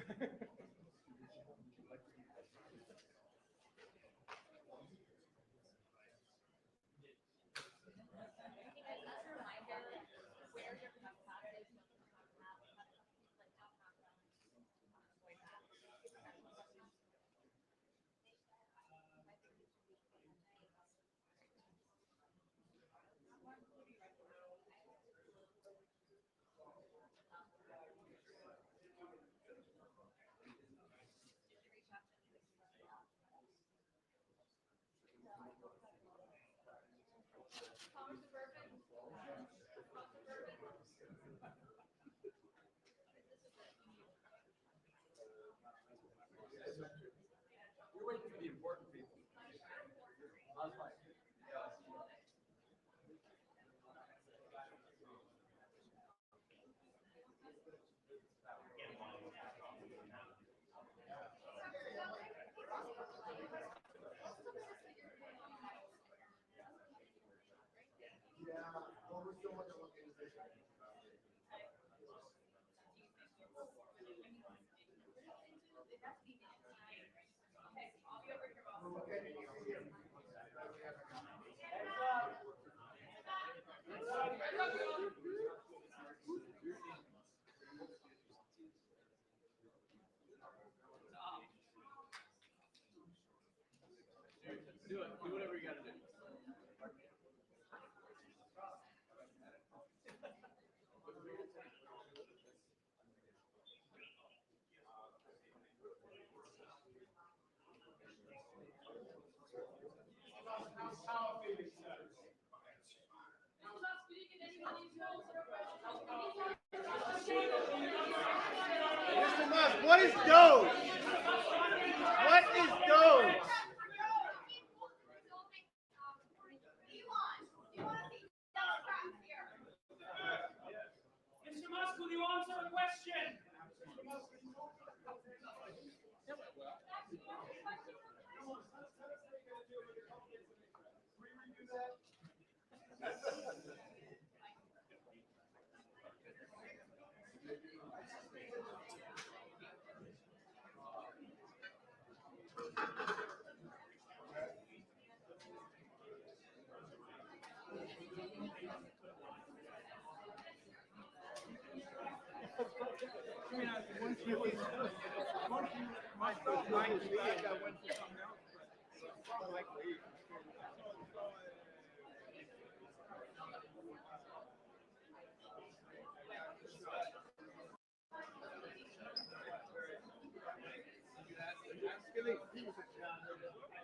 You're waiting for the important people. Do it. Do whatever you got to do. Mr. Musk, what is Doge? What is Doge? Mr. Musk, will you answer a question?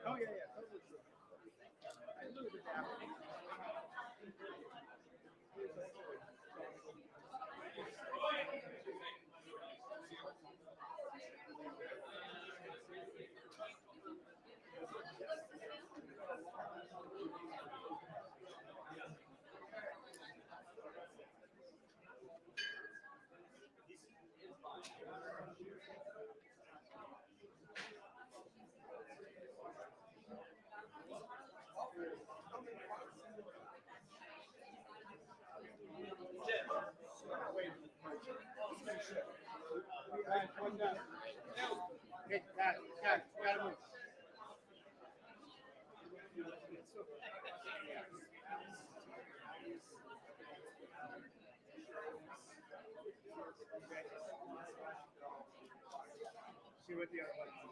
Oh, yeah, yeah. Totally true. I lose it after. Okay, got it, gotta move. See what the other one is.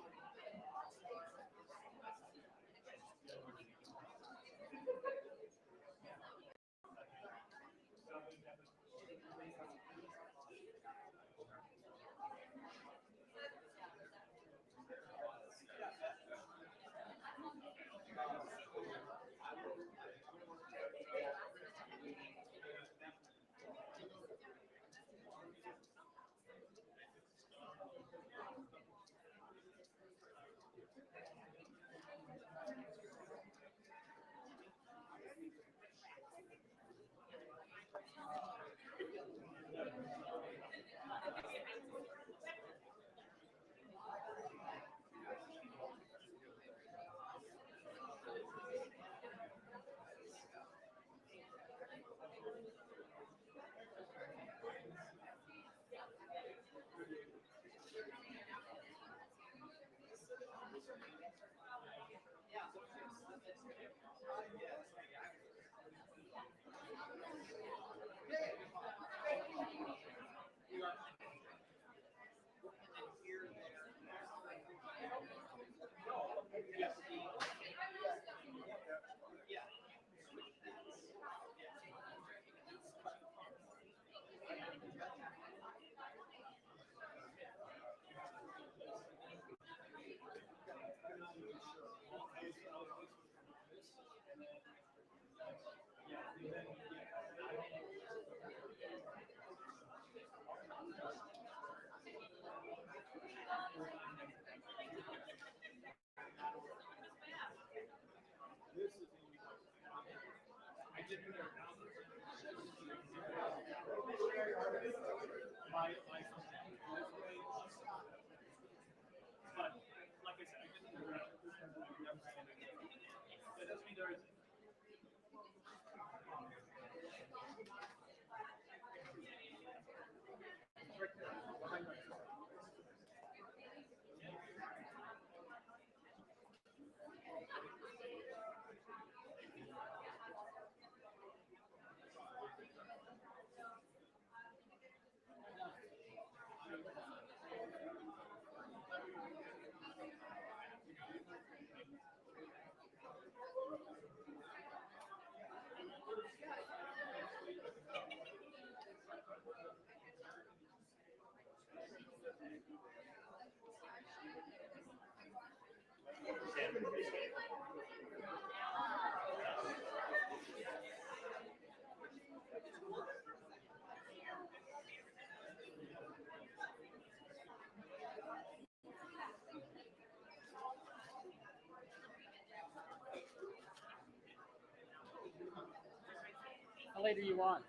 But like I said, I didn't know that. That doesn't mean there isn't. How late are you on?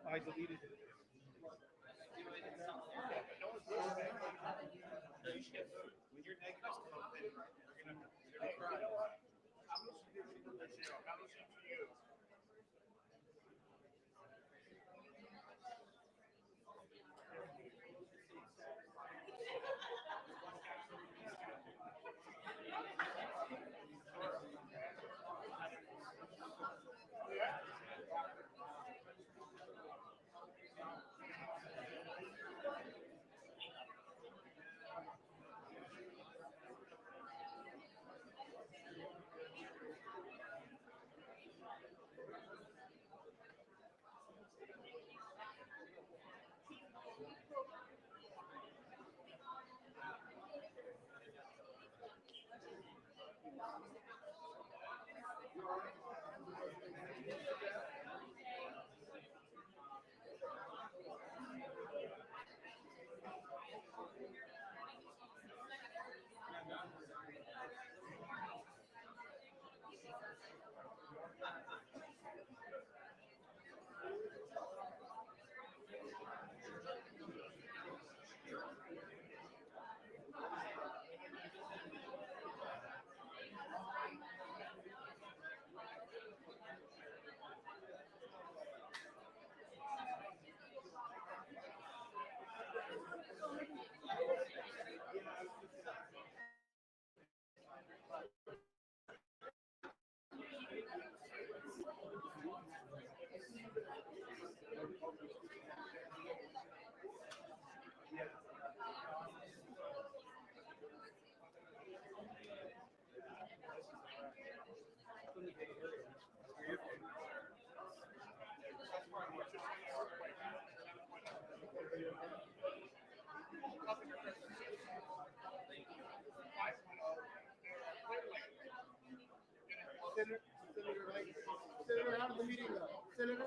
I deleted it. Senator, how did the meeting go? Senator?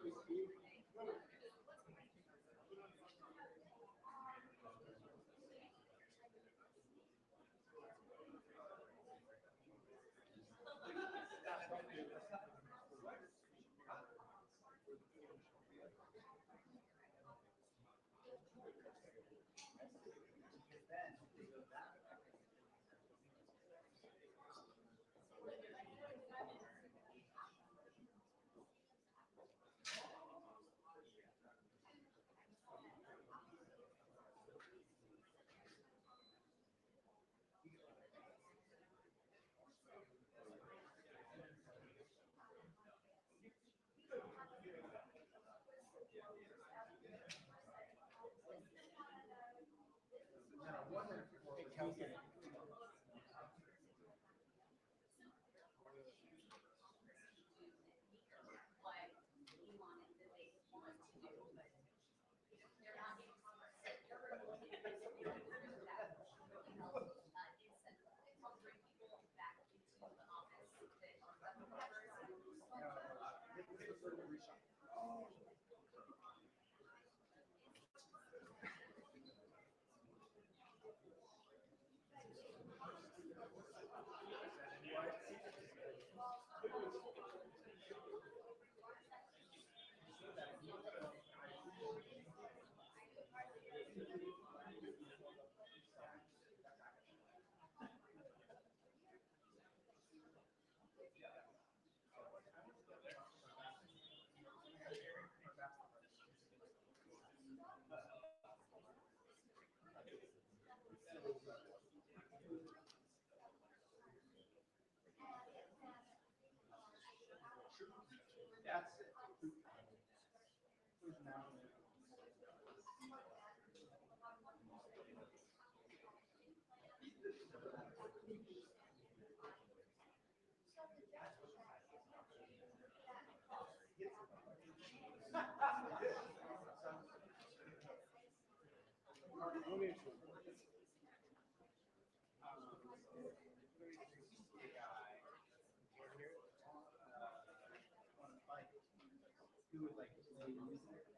what Elon and Vivek want to do, but they're not being compensated. That really help, incentive. It helps bring people back into the office that are members and That's it. Who would like to play music?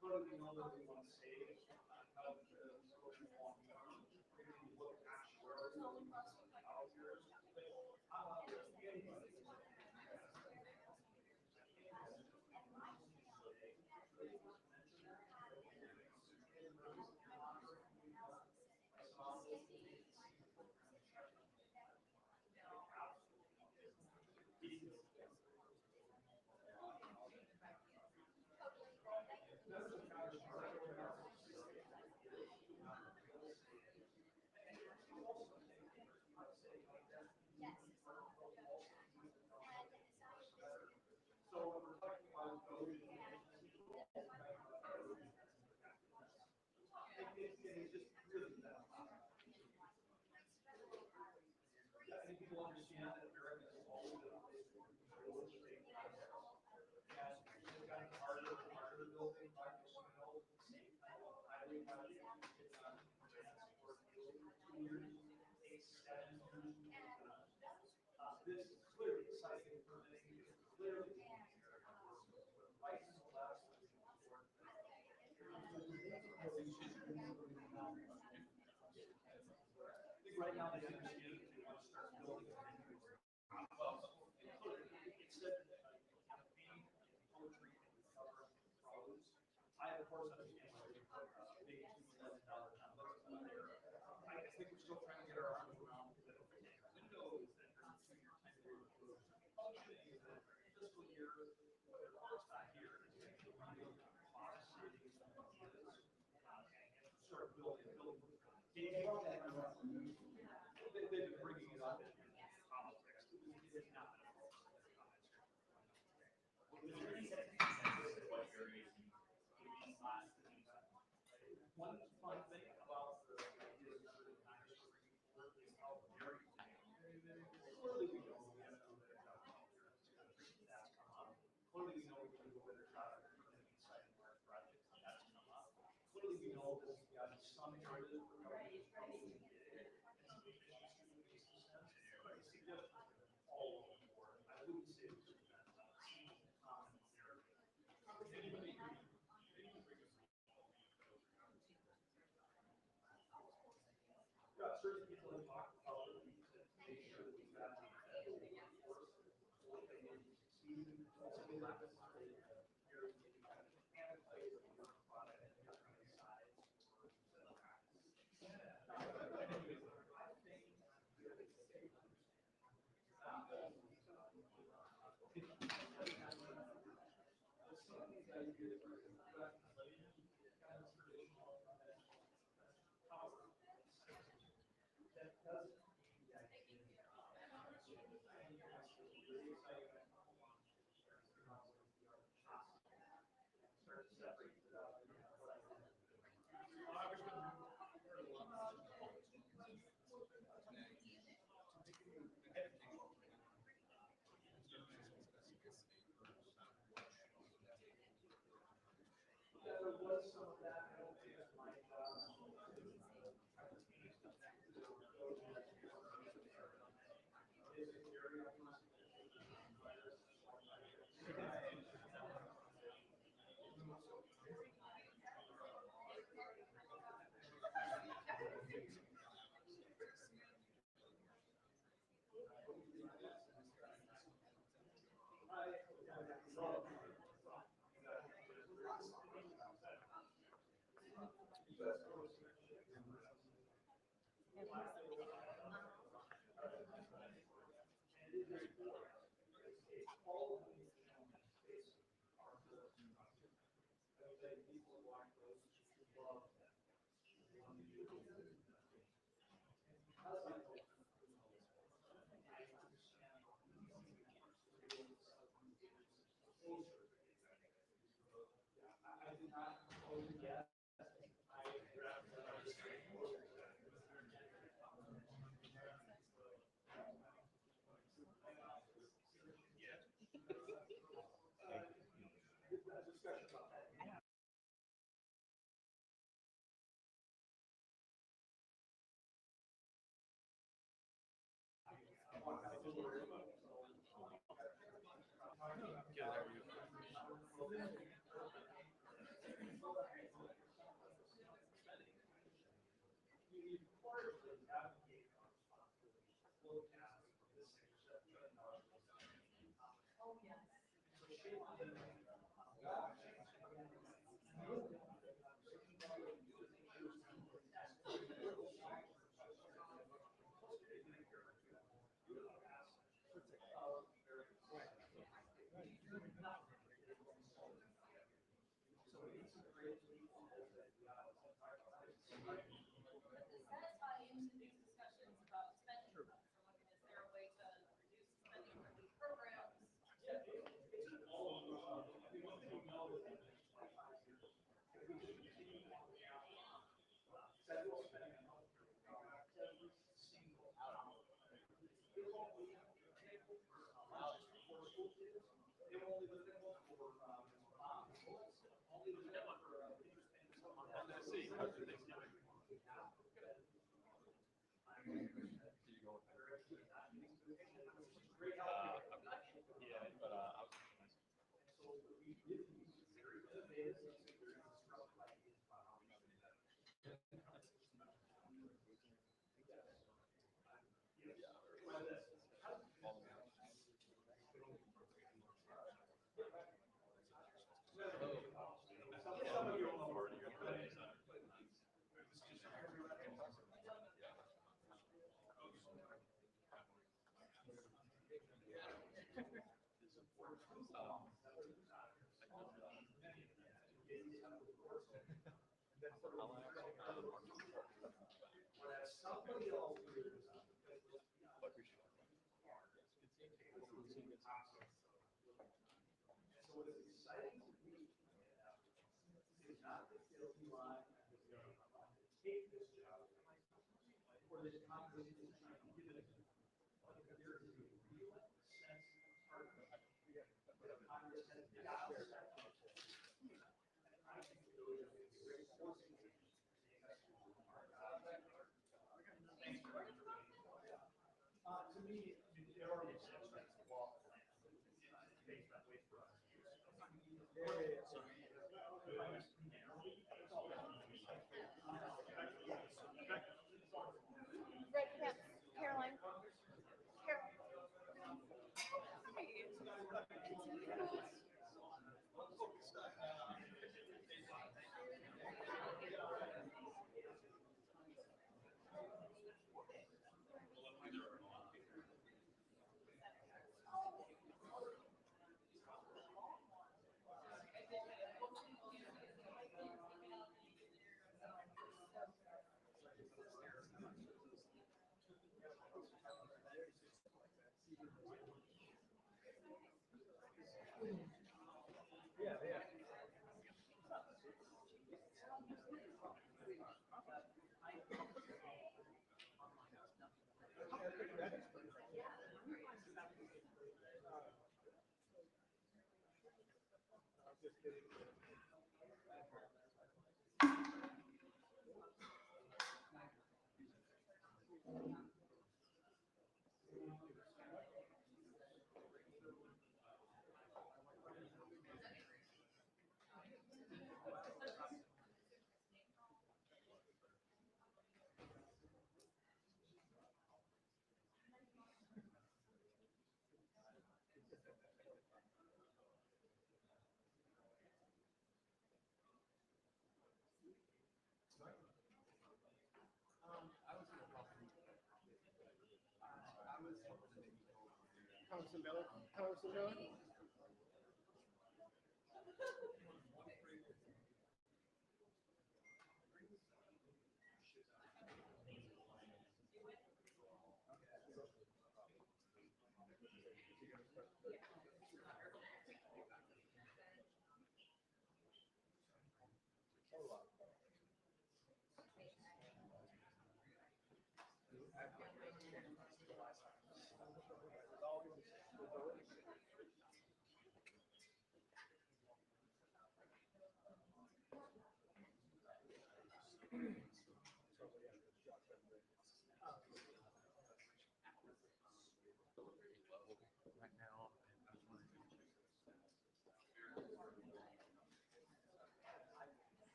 clearly we know what we want to say, how the social long term, maybe look actually where we're going out here. So we're talking about those. It's just really that. Yeah, I think people understand that America is always a place where control is big. And it's gotten harder and harder to build things like this, you know, highway project, it's on for 2 years, 8, 7 years. This is clearly citing permitting, it's clearly license last. I think right now they understand that they want to start building. Well, it said that campaign, poetry, and cover prose. I, of course, understand why they put big $2 million numbers out there. I think we're still trying to get our arms around the window is that there's a 2-year time period for functioning that fiscal year, it's not here. It's actually really cost savings and ideas. And start building. They've been bringing it up in politics. It's not been a problem. One fun thing about the ideas that the Congress are bringing forward is how very clearly we know we have to do a better job. Clearly we know we can do a better job of inside our projects. That's come up. Clearly we know that we've got some areas where government is probably all over the board. I wouldn't say it's just common narrative. Anybody got certain people have talked about it, make sure that we got the federal workforce, they need to succeed, something like this. Here, maybe kind of hand play the work product and different size. There was some of that. I don't think it's my job. I did not totally get. Discussion about that. Yeah, there we go. Does that tie into these discussions about spending cuts? We're looking, is there a way to reduce spending for these programs? See, after Thanksgiving. Yeah, but I was. Red pants, Caroline. Congressman Miller. Congressman Miller.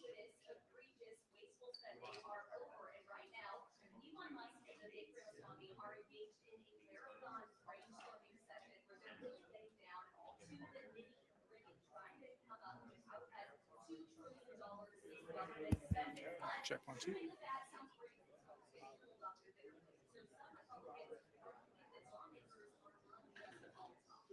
gratuitous, egregious, wasteful spending are over, and right now, Elon Musk and Vivek Ramaswamy are engaged in a marathon brainstorming session where they're really getting down all to the nitty-gritty, trying to come up with how to have $2 trillion in government spending. But Check 1, 2. that sounds great. They hold up their finger. So some Republicans believe that lawmakers are not just all talk.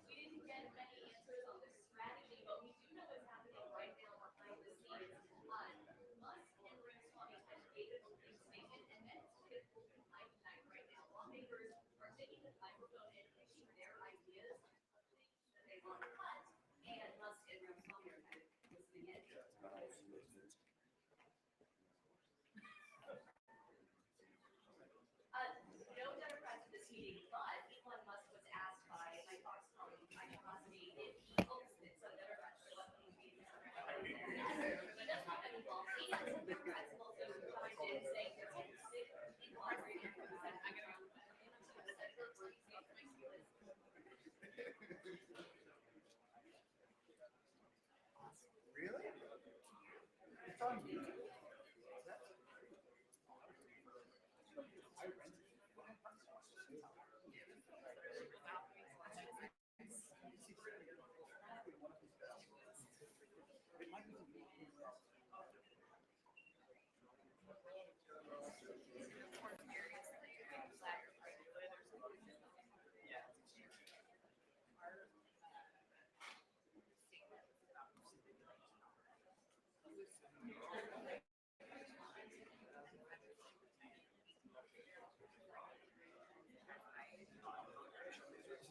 We didn't get many answers on the strategy, but we do know what's happening right now behind the scenes. Musk and Ramaswamy had made a big statement, and then it's like an open mic night right now. Lawmakers are taking the microphone and pitching their ideas, things that they want to cut, and Musk and Ramaswamy are kind of listening in. No Democrats at this meeting, but Elon Musk was asked by my Fox colleague, Vivek Ramaswamy, if he hopes that some Democrats show up in these meetings around. But that's not going to involve me. Some Democrats have also chimed in saying they're sick in cooperating with the Senate. I'm going to Really? It's on YouTube.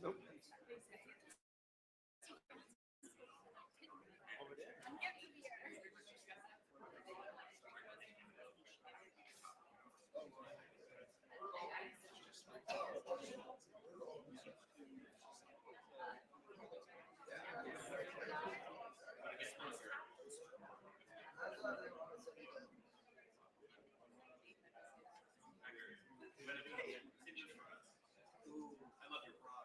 Nope. I love your bra.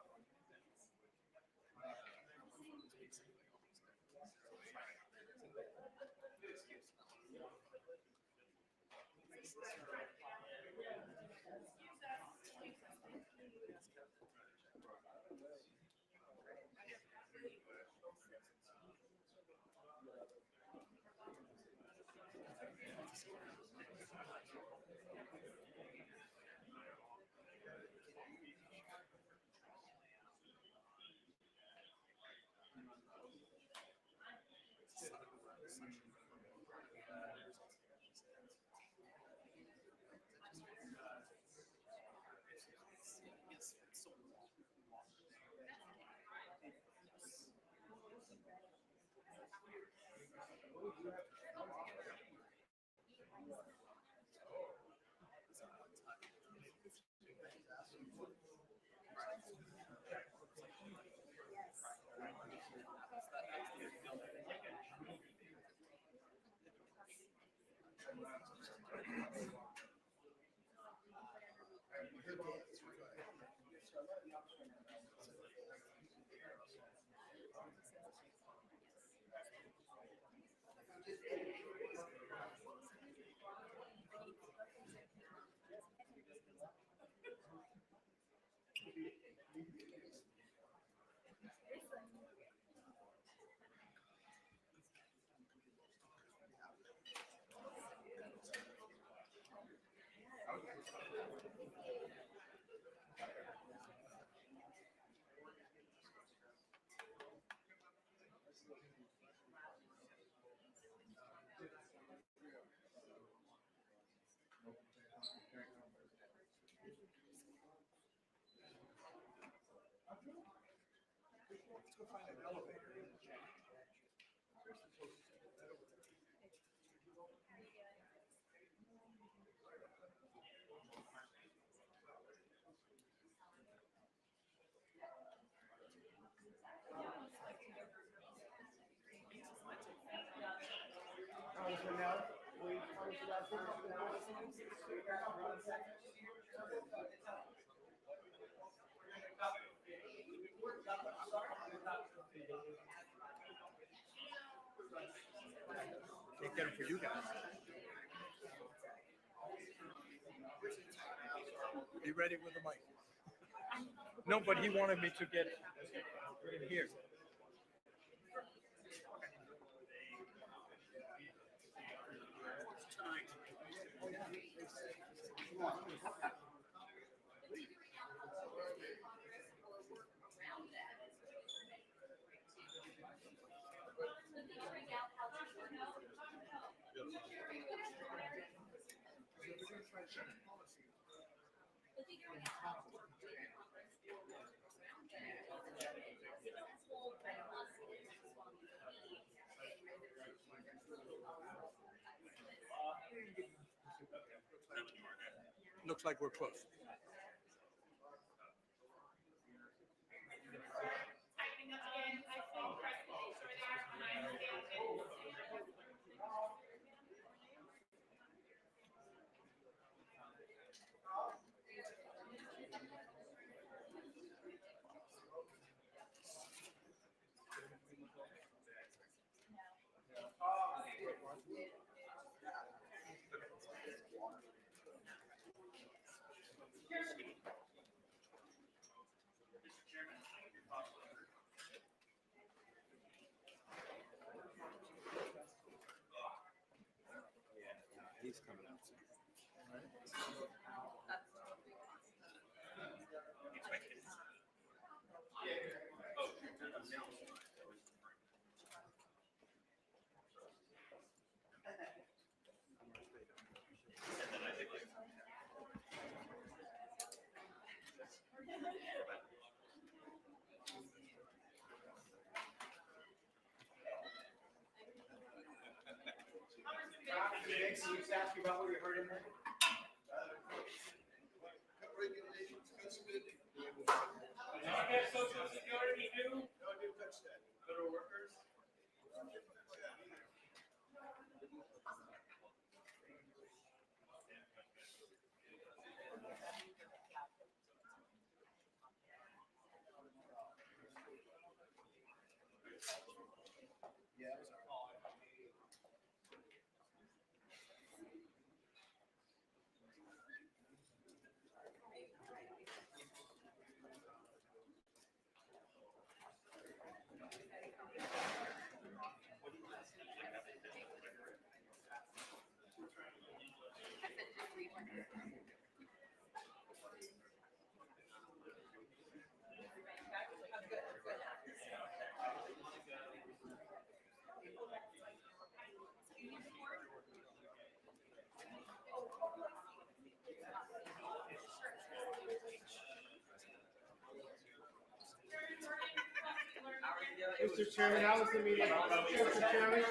Let's go find an elevator. Congressman Nell, please, Congressman Nell. Can't get them for you guys. Be ready with the mic. No, but he wanted me to get in here. Looks like we're close. Tightening up again, I think press release over there behind the table. He's coming out soon. Vivek, can you just ask you about what you heard in there? Cut regulations, cut spending. Okay, Social Security due, No, I didn't touch that. federal workers. Yeah, that was a call. Mr. Chairman, how was the meeting? Mr. Chairman?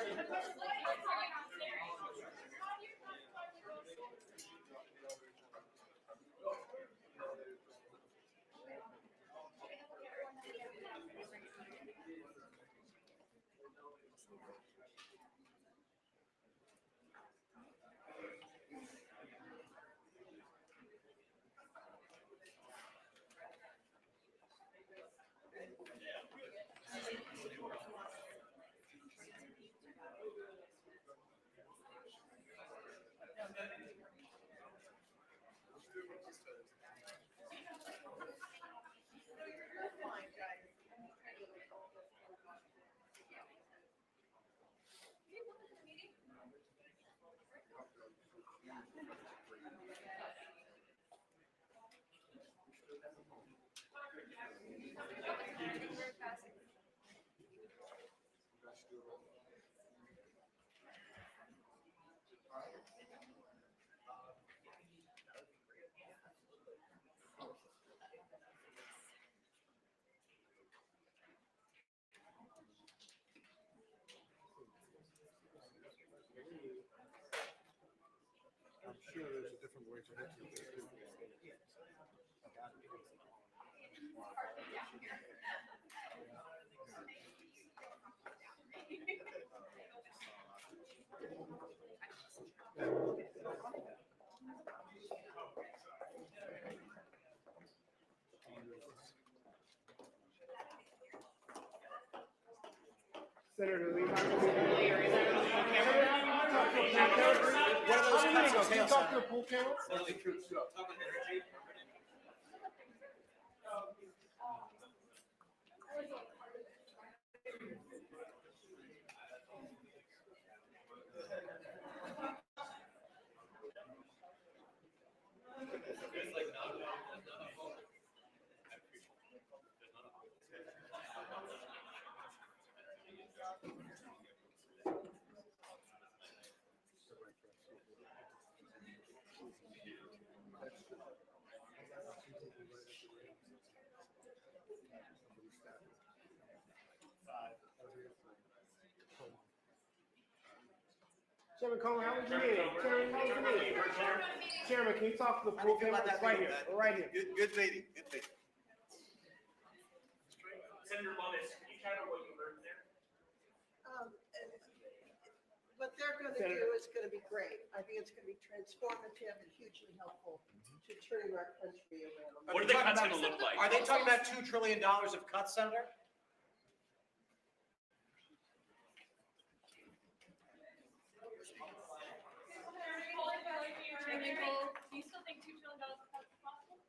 I'm sure there's a different way to hit you. Senator Lee, how can you talk to a pool camera? Chairman Coleman, how was your meeting? Chairman, how was your meeting? Chairman, can you talk to the pool camera? It's right here, right here. Good meeting, good meeting. Senator Lovis, can you chat about what you heard there? What they're gonna do is gonna be great. I think it's gonna be transformative and hugely helpful to turning our country around. What are the cuts gonna look like? Are they talking about $2 trillion of cuts, Senator? Do you still think $2 trillion is possible?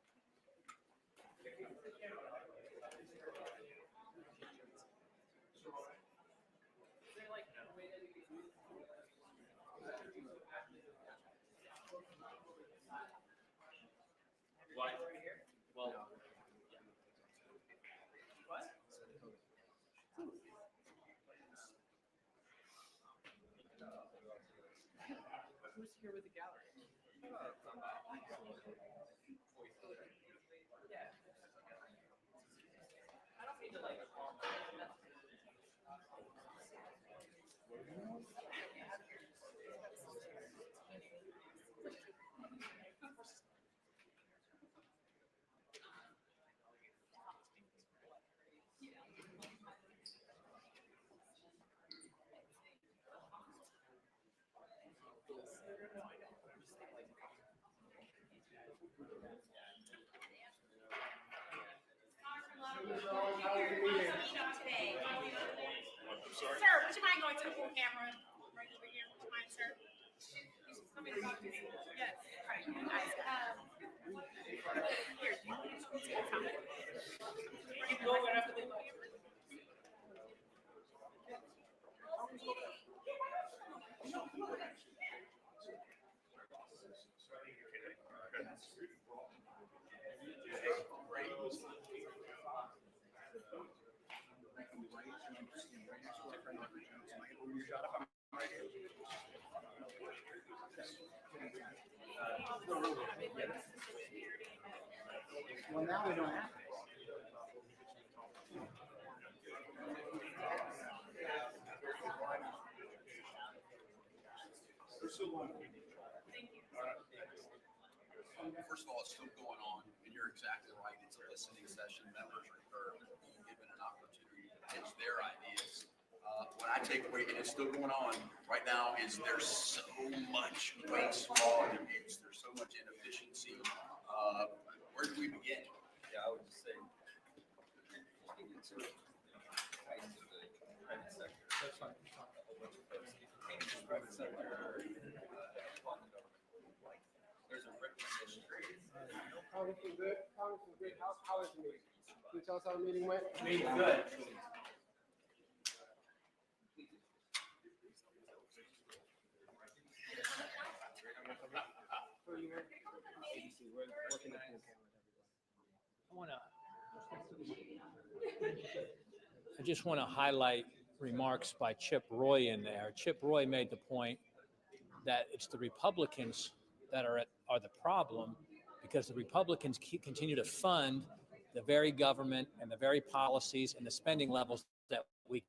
Why? Well. What? Who's here with the gallery? Yeah. I don't mean to like. Sir, would you mind going to the full camera right over here? Would you mind, sir? Somebody talk to me. Yes. All right. Here, do you want to speak to the topic? Keep going right after they. Well, now we don't have to. First of all, it's still going on, and you're exactly right. It's a listening session. Members are being given an opportunity to pitch their ideas. What I take away, and it's still going on right now, is there's so much waste, fraud, and abuse. There's so much inefficiency. Where do we begin? Yeah, I would just say, it's sort of tied to the private sector. That's fine. A whole bunch of folks. If you change the private sector, fund the government. Like, there's a recognition. Congressman good. Congressman good. How is the meeting? Can you tell us how the meeting went? Meeting good. ABC, we're working the pool cameras, everybody. I wanna. just want to highlight remarks by Chip Roy in there. Chip Roy made the point that it's the Republicans that are the problem, because the Republicans continue to fund the very government and the very policies and the spending levels that we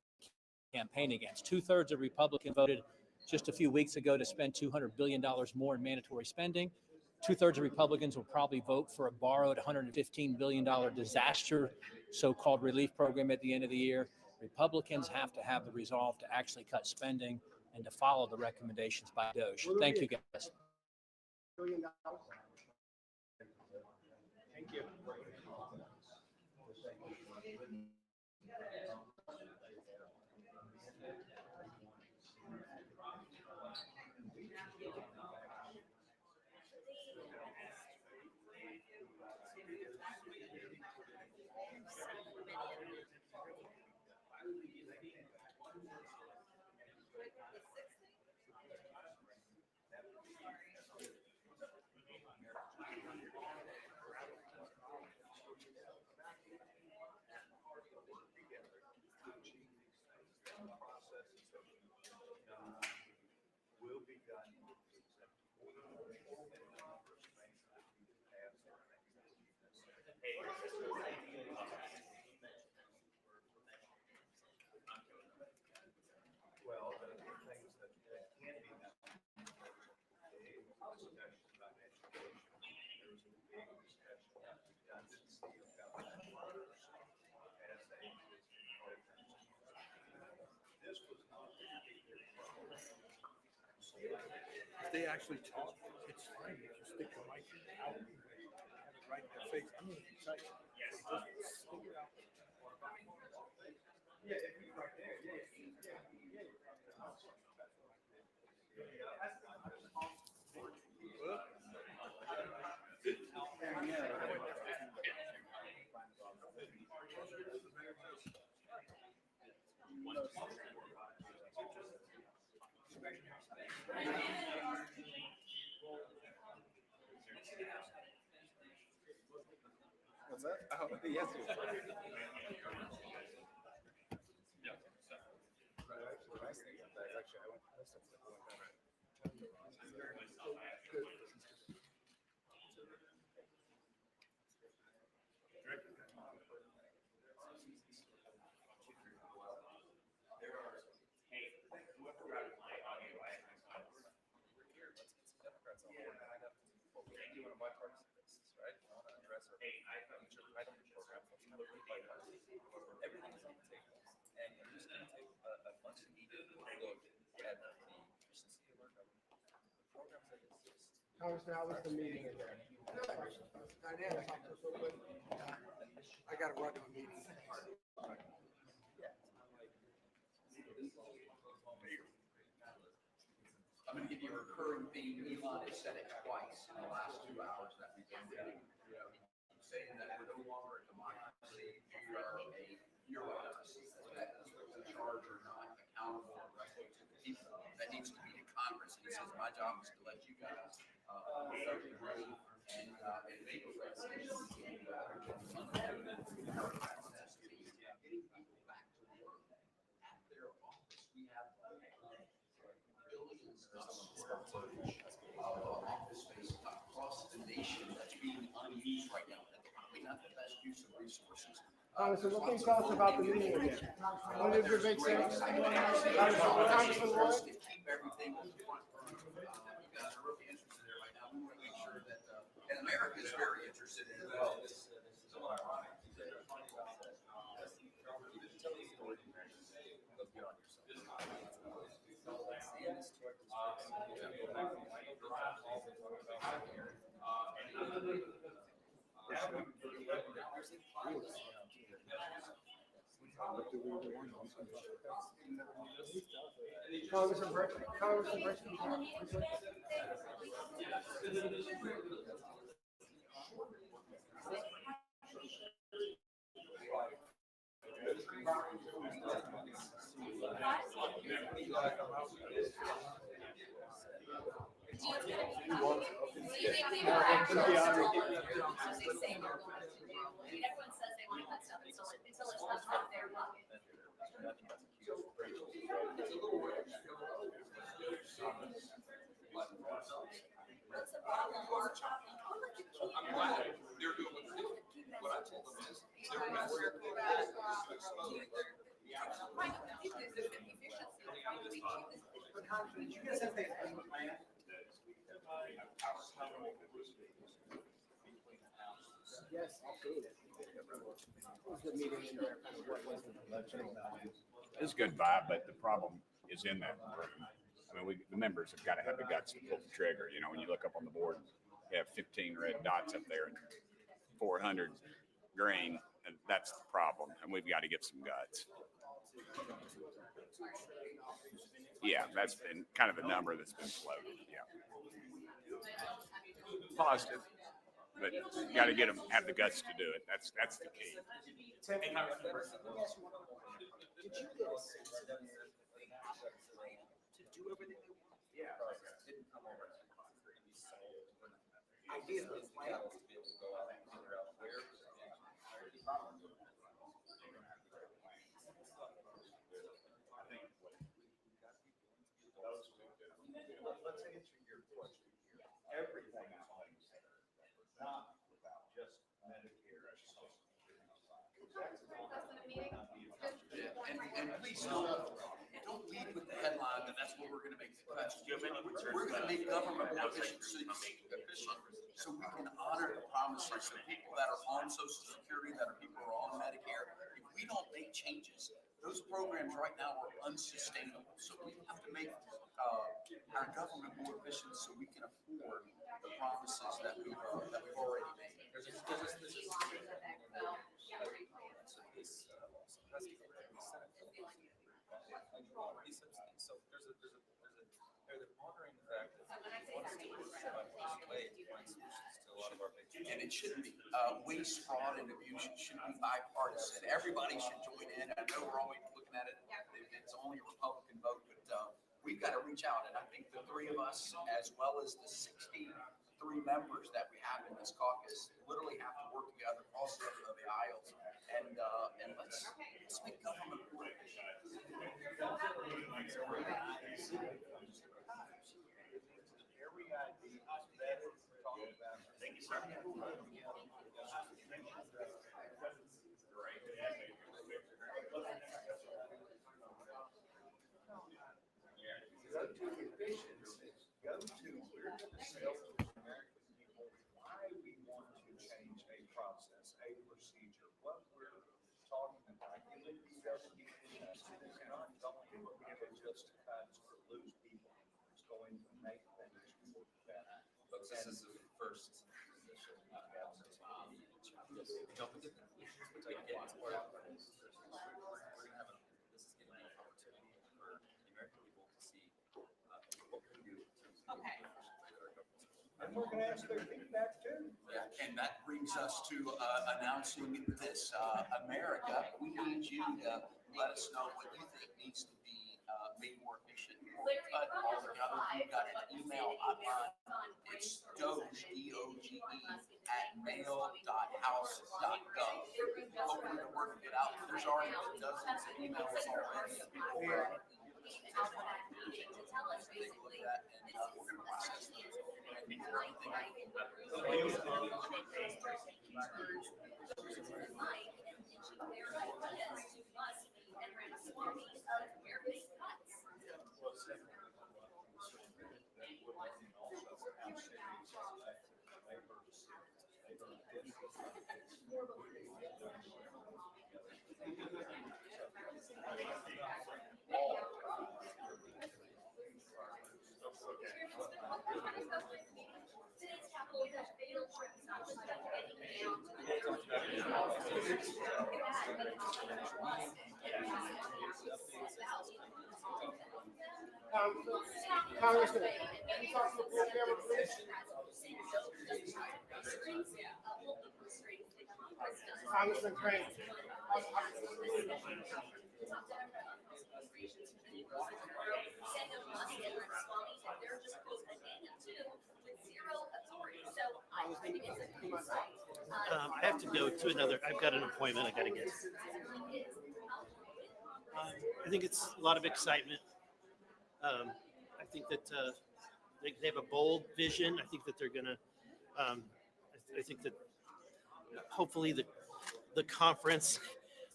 campaign against. 2/3 of Republicans voted just a few weeks ago to spend $200 billion more in mandatory spending. 2/3 of Republicans will probably vote for a borrowed $115 billion disaster so-called relief program at the end of the year. Republicans have to have the resolve to actually cut spending and to follow the recommendations by DOJ. Thank you, guys. $1 billion. Thank you. If they actually talk, it's fine. You just stick the mic out and have it right in their face. I'm going to tell you. Just stick it out. What's that? Oh, yes. Everything is on the table, and you're just going to take a much needed look at the efficiency of our government, the programs that exist. Congressman, how was the meeting in there? Dynamic. I got to run to a meeting. I'm going to give you a recurring theme. Elon has said it twice in the last 2 hours that we've been meeting. Saying that we're no longer a democracy, we are a bureaucracy. That is in charge or not accountable directly to the people. That needs to be to Congress. And he says, my job is to let you guys and make a recommendation to fundamental access to getting people back to work at their office. We have billions of office space across the nation that's being unused right now. Probably not the best use of resources. Congressman, what can you tell us about the meeting again? What did Vivek say? Congressman Roy? Keep everything on the front burner. You guys are really interested in it right now. We want to make sure that, and America is very interested in it as well. Congressman Burton. Congressman Burton. Everyone says they want to cut stuff until it's not their pocket. Did you guys have a plan? Yes, absolutely. It was a good meeting in there, kind of what was the election about. It's a good vibe, but the problem is in that room. I mean, the members have got to have the guts to pull the trigger. You know, when you look up on the board, you have 15 red dots up there and 400 green, and that's the problem. And we've got to get some guts. Yeah, that's been kind of the number that's been floated. Yeah. Positive, but you got to get them, have the guts to do it. That's the key. Tim, let me ask you one more. Did you get a sense of their to do everything they want? Yeah. Didn't come over as concrete. Ideally, Plan was to be able to go out and figure out where to hire the talent. Let's answer your question here. Everything is on the center, not without just Medicare. And please don't lead with the headline that that's where we're going to make the cuts. We're going to make government more efficient so we can honor the promises of people that are on Social Security, that are people who are on Medicare. If we don't make changes, those programs right now are unsustainable. So we have to make our government more efficient so we can afford the promises that we've already made. So they're monitoring the fact that wants to find way to find solutions to a lot of our big. And it shouldn't be. Waste, fraud, and abuse shouldn't be bipartisan. Everybody should join in. I know we're always looking at it. It's only a Republican vote, but we've got to reach out. And I think the three of us, as well as the 63 members that we have in this caucus, literally have to work together across the aisles. And let's make government work. Every idea that we're talking about. Thank you, sir. Go to efficiency. Go to we're going to sell to the American people why we want to change a process, a procedure, what we're talking about. You look at efficiency, it's not going to just cut or lose people. It's going to make things work better. But this is the first position jump into that, which I get is part of it. We're going to have this is going to be an opportunity for the American people to see what we can do in terms of And we're going to ask their feedback too. Yeah, and that brings us to announcing this. America, we need you to let us know what you think needs to be made more efficient. Cut altogether. We've got an email online. It's doge, DOGE, @mail.house.gov. Hopefully the word will get out. There's already dozens of emails already. Take a look at that, and we're going to process those. Congressman, can you talk to the full camera, please? Congressman Crane. I have to go to another. I've got an appointment I got to get. I think it's a lot of excitement. I think that they have a bold vision. I think that they're going to. I think that hopefully the the conference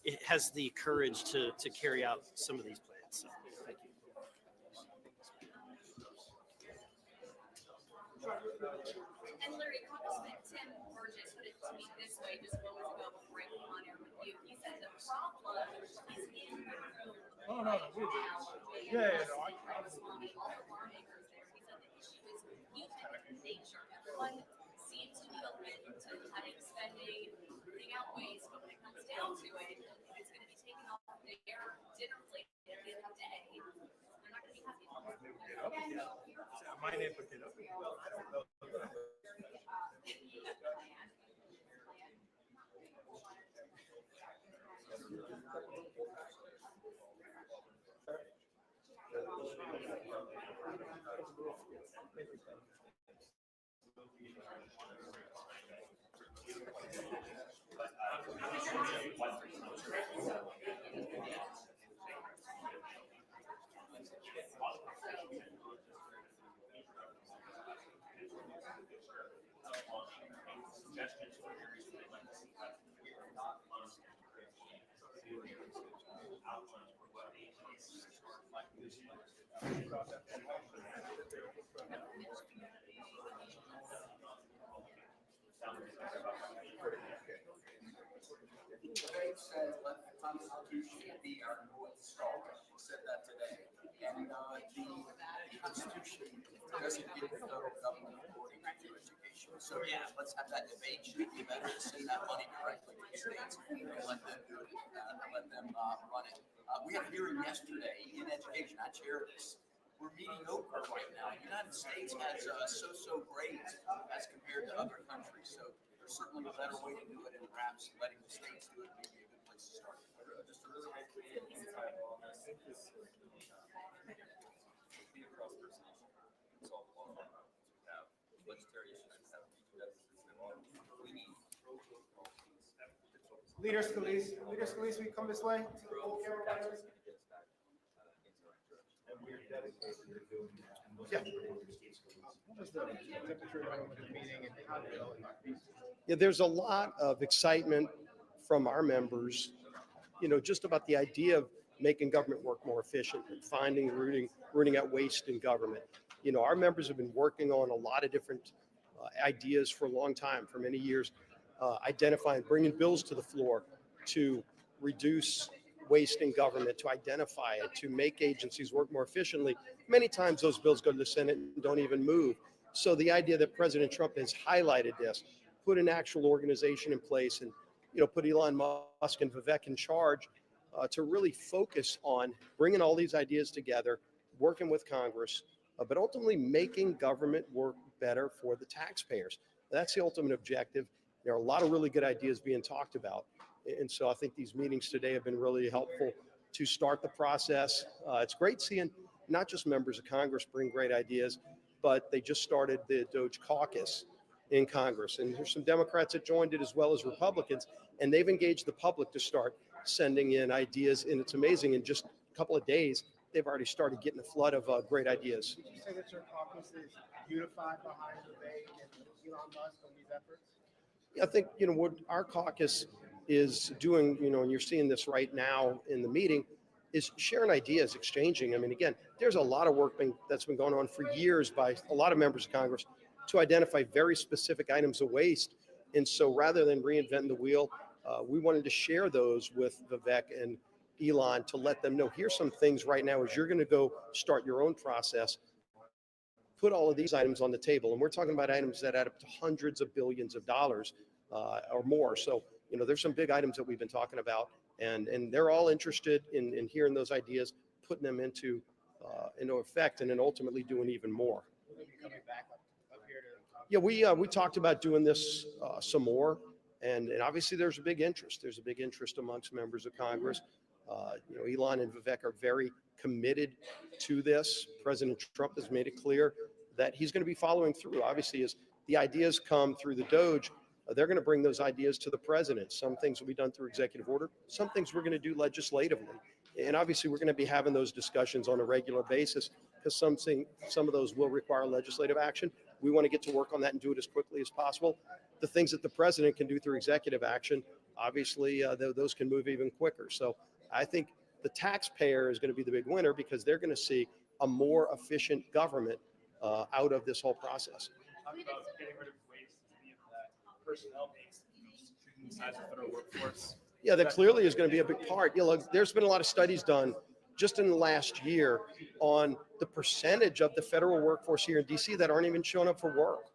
it has the courage to carry out some of these plans. So, thank you. And Larry, Congressman Tim Burgess put it to me this way just moments ago before I came on air with you. He said the problem is in the room. Oh, no, we're yeah, no, Ramaswamy, all the lawmakers there. He said the issue is human nature. Everyone seems to be open to cutting spending, putting out waste, but when it comes down to it, if it's going to be taken off their dinner plate at the end of the day, they're not going to be happy. I might have put it up. Vivek said, let the Constitution be our North Star. He said that today. And the Constitution doesn't give the federal government authority to education. So yeah, let's have that debate. Should it be better to send that money directly to the states and let them do it, and let them run it? We had a hearing yesterday in education. I chair this. We're mediocre right now. The United States has so grades as compared to other countries. So there's certainly a better way to do it, and perhaps letting the states do it may be a good place to start. Just a really Leader Scalise, we come this way. Yeah. Yeah, there's a lot of excitement from our members, just about the idea of making government work more efficient and finding, rooting out waste in government. Our members have been working on a lot of different ideas for a long time, for many years, identifying, bringing bills to the floor to reduce waste in government, to identify it, to make agencies work more efficiently. Many times those bills go to the Senate and don't even move. So the idea that President Trump has highlighted this, put an actual organization in place and, put Elon Musk and Vivek in charge to really focus on bringing all these ideas together, working with Congress, but ultimately making government work better for the taxpayers. That's the ultimate objective. There are a lot of really good ideas being talked about. And so I think these meetings today have been really helpful to start the process. It's great seeing not just members of Congress bring great ideas, but they just started the Doge caucus in Congress. And there's some Democrats that joined it as well as Republicans, and they've engaged the public to start sending in ideas. And it's amazing, in just a couple of days, they've already started getting a flood of great ideas. Did you say that your caucus is unified behind Vivek and Elon Musk on these efforts? I think, what our caucus is doing, and you're seeing this right now in the meeting, is sharing ideas, exchanging. I mean, again, there's a lot of work that's been going on for years by a lot of members of Congress to identify very specific items of waste. And so rather than reinventing the wheel, we wanted to share those with Vivek and Elon to let them know, here's some things right now as you're going to go start your own process. Put all of these items on the table. And we're talking about items that add up to hundreds of billions of dollars or more. So, there's some big items that we've been talking about, and they're all interested in hearing those ideas, putting them into effect, and then ultimately doing even more. Yeah, we talked about doing this some more, and obviously there's a big interest. There's a big interest amongst members of Congress. Elon and Vivek are very committed to this. President Trump has made it clear that he's going to be following through. Obviously, as the ideas come through the Doge, they're going to bring those ideas to the president. Some things will be done through executive order. Some things we're going to do legislatively. And obviously, we're going to be having those discussions on a regular basis because some of those will require legislative action. We want to get to work on that and do it as quickly as possible. The things that the president can do through executive action, obviously those can move even quicker. So I think the taxpayer is going to be the big winner because they're going to see a more efficient government out of this whole process. Talk about getting rid of waste as being that personnel base, shrinking the size of the federal workforce. Yeah, that clearly is going to be a big part. Look, there's been a lot of studies done just in the last year on the percentage of the federal workforce here in DC that aren't even showing up for work.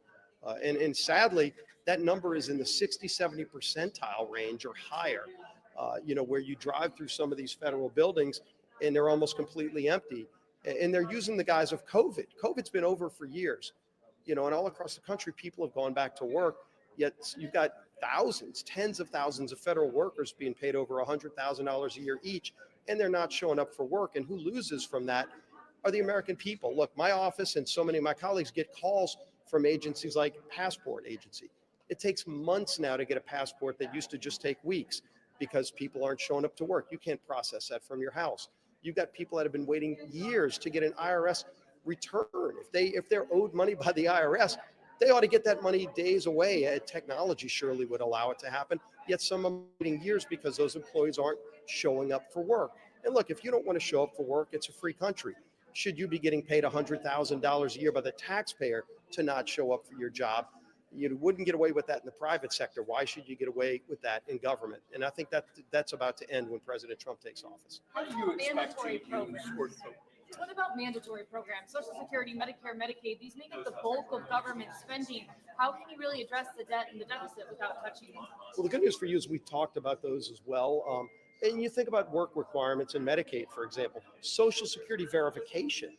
And sadly, that number is in the 60, 70 percentile range or higher, where you drive through some of these federal buildings and they're almost completely empty. And they're using the guise of COVID. COVID's been over for years, and all across the country, people have gone back to work, yet you've got thousands, tens of thousands of federal workers being paid over $100,000 a year each, and they're not showing up for work. And who loses from that are the American people. Look, my office and so many of my colleagues get calls from agencies like Passport Agency. It takes months now to get a passport that used to just take weeks because people aren't showing up to work. You can't process that from your house. You've got people that have been waiting years to get an IRS return. If they're owed money by the IRS, they ought to get that money days away. Technology surely would allow it to happen. Yet some are waiting years because those employees aren't showing up for work. And look, if you don't want to show up for work, it's a free country. Should you be getting paid $100,000 a year by the taxpayer to not show up for your job? You wouldn't get away with that in the private sector. Why should you get away with that in government? And I think that's about to end when President Trump takes office. How do you expect to use what about mandatory programs, Social Security, Medicare, Medicaid? These make up the bulk of government spending. How can you really address the debt and the deficit without touching them? Well, the good news for you is we talked about those as well. And you think about work requirements in Medicaid, for example, Social Security verification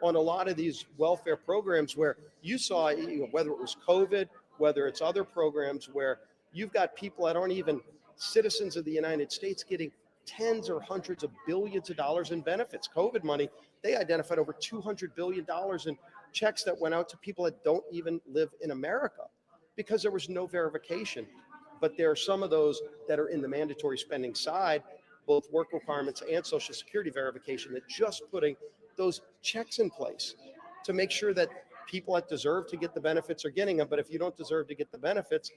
on a lot of these welfare programs where you saw, whether it was COVID, whether it's other programs where you've got people that aren't even citizens of the United States getting tens or hundreds of billions of dollars in benefits. COVID money, they identified over $200 billion in checks that went out to people that don't even live in America because there was no verification. But there are some of those that are in the mandatory spending side, both work requirements and Social Security verification, that just putting those checks in place to make sure that people that deserve to get the benefits are getting them. But if you don't deserve to get the benefits,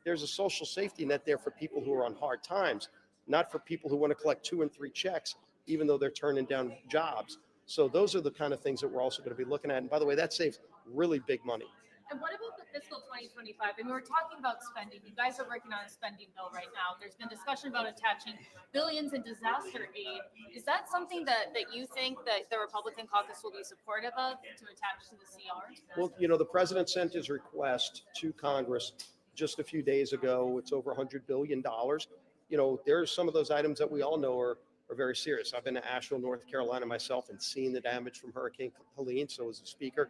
there's a social safety net there for people who are on hard times, not for people who want to collect 2 and 3 checks, even though they're turning down jobs. So those are the kind of things that we're also going to be looking at. And by the way, that saves really big money. And what about the fiscal 2025? And we're talking about spending. You guys are working on a spending bill right now. There's been discussion about attaching billions in disaster aid. Is that something that you think that the Republican caucus will be supportive of to attach to the CR? Well, the president sent his request to Congress just a few days ago. It's over $100 billion. There's some of those items that we all know are very serious. I've been to Asheville, North Carolina myself and seen the damage from Hurricane Helene. So as a speaker,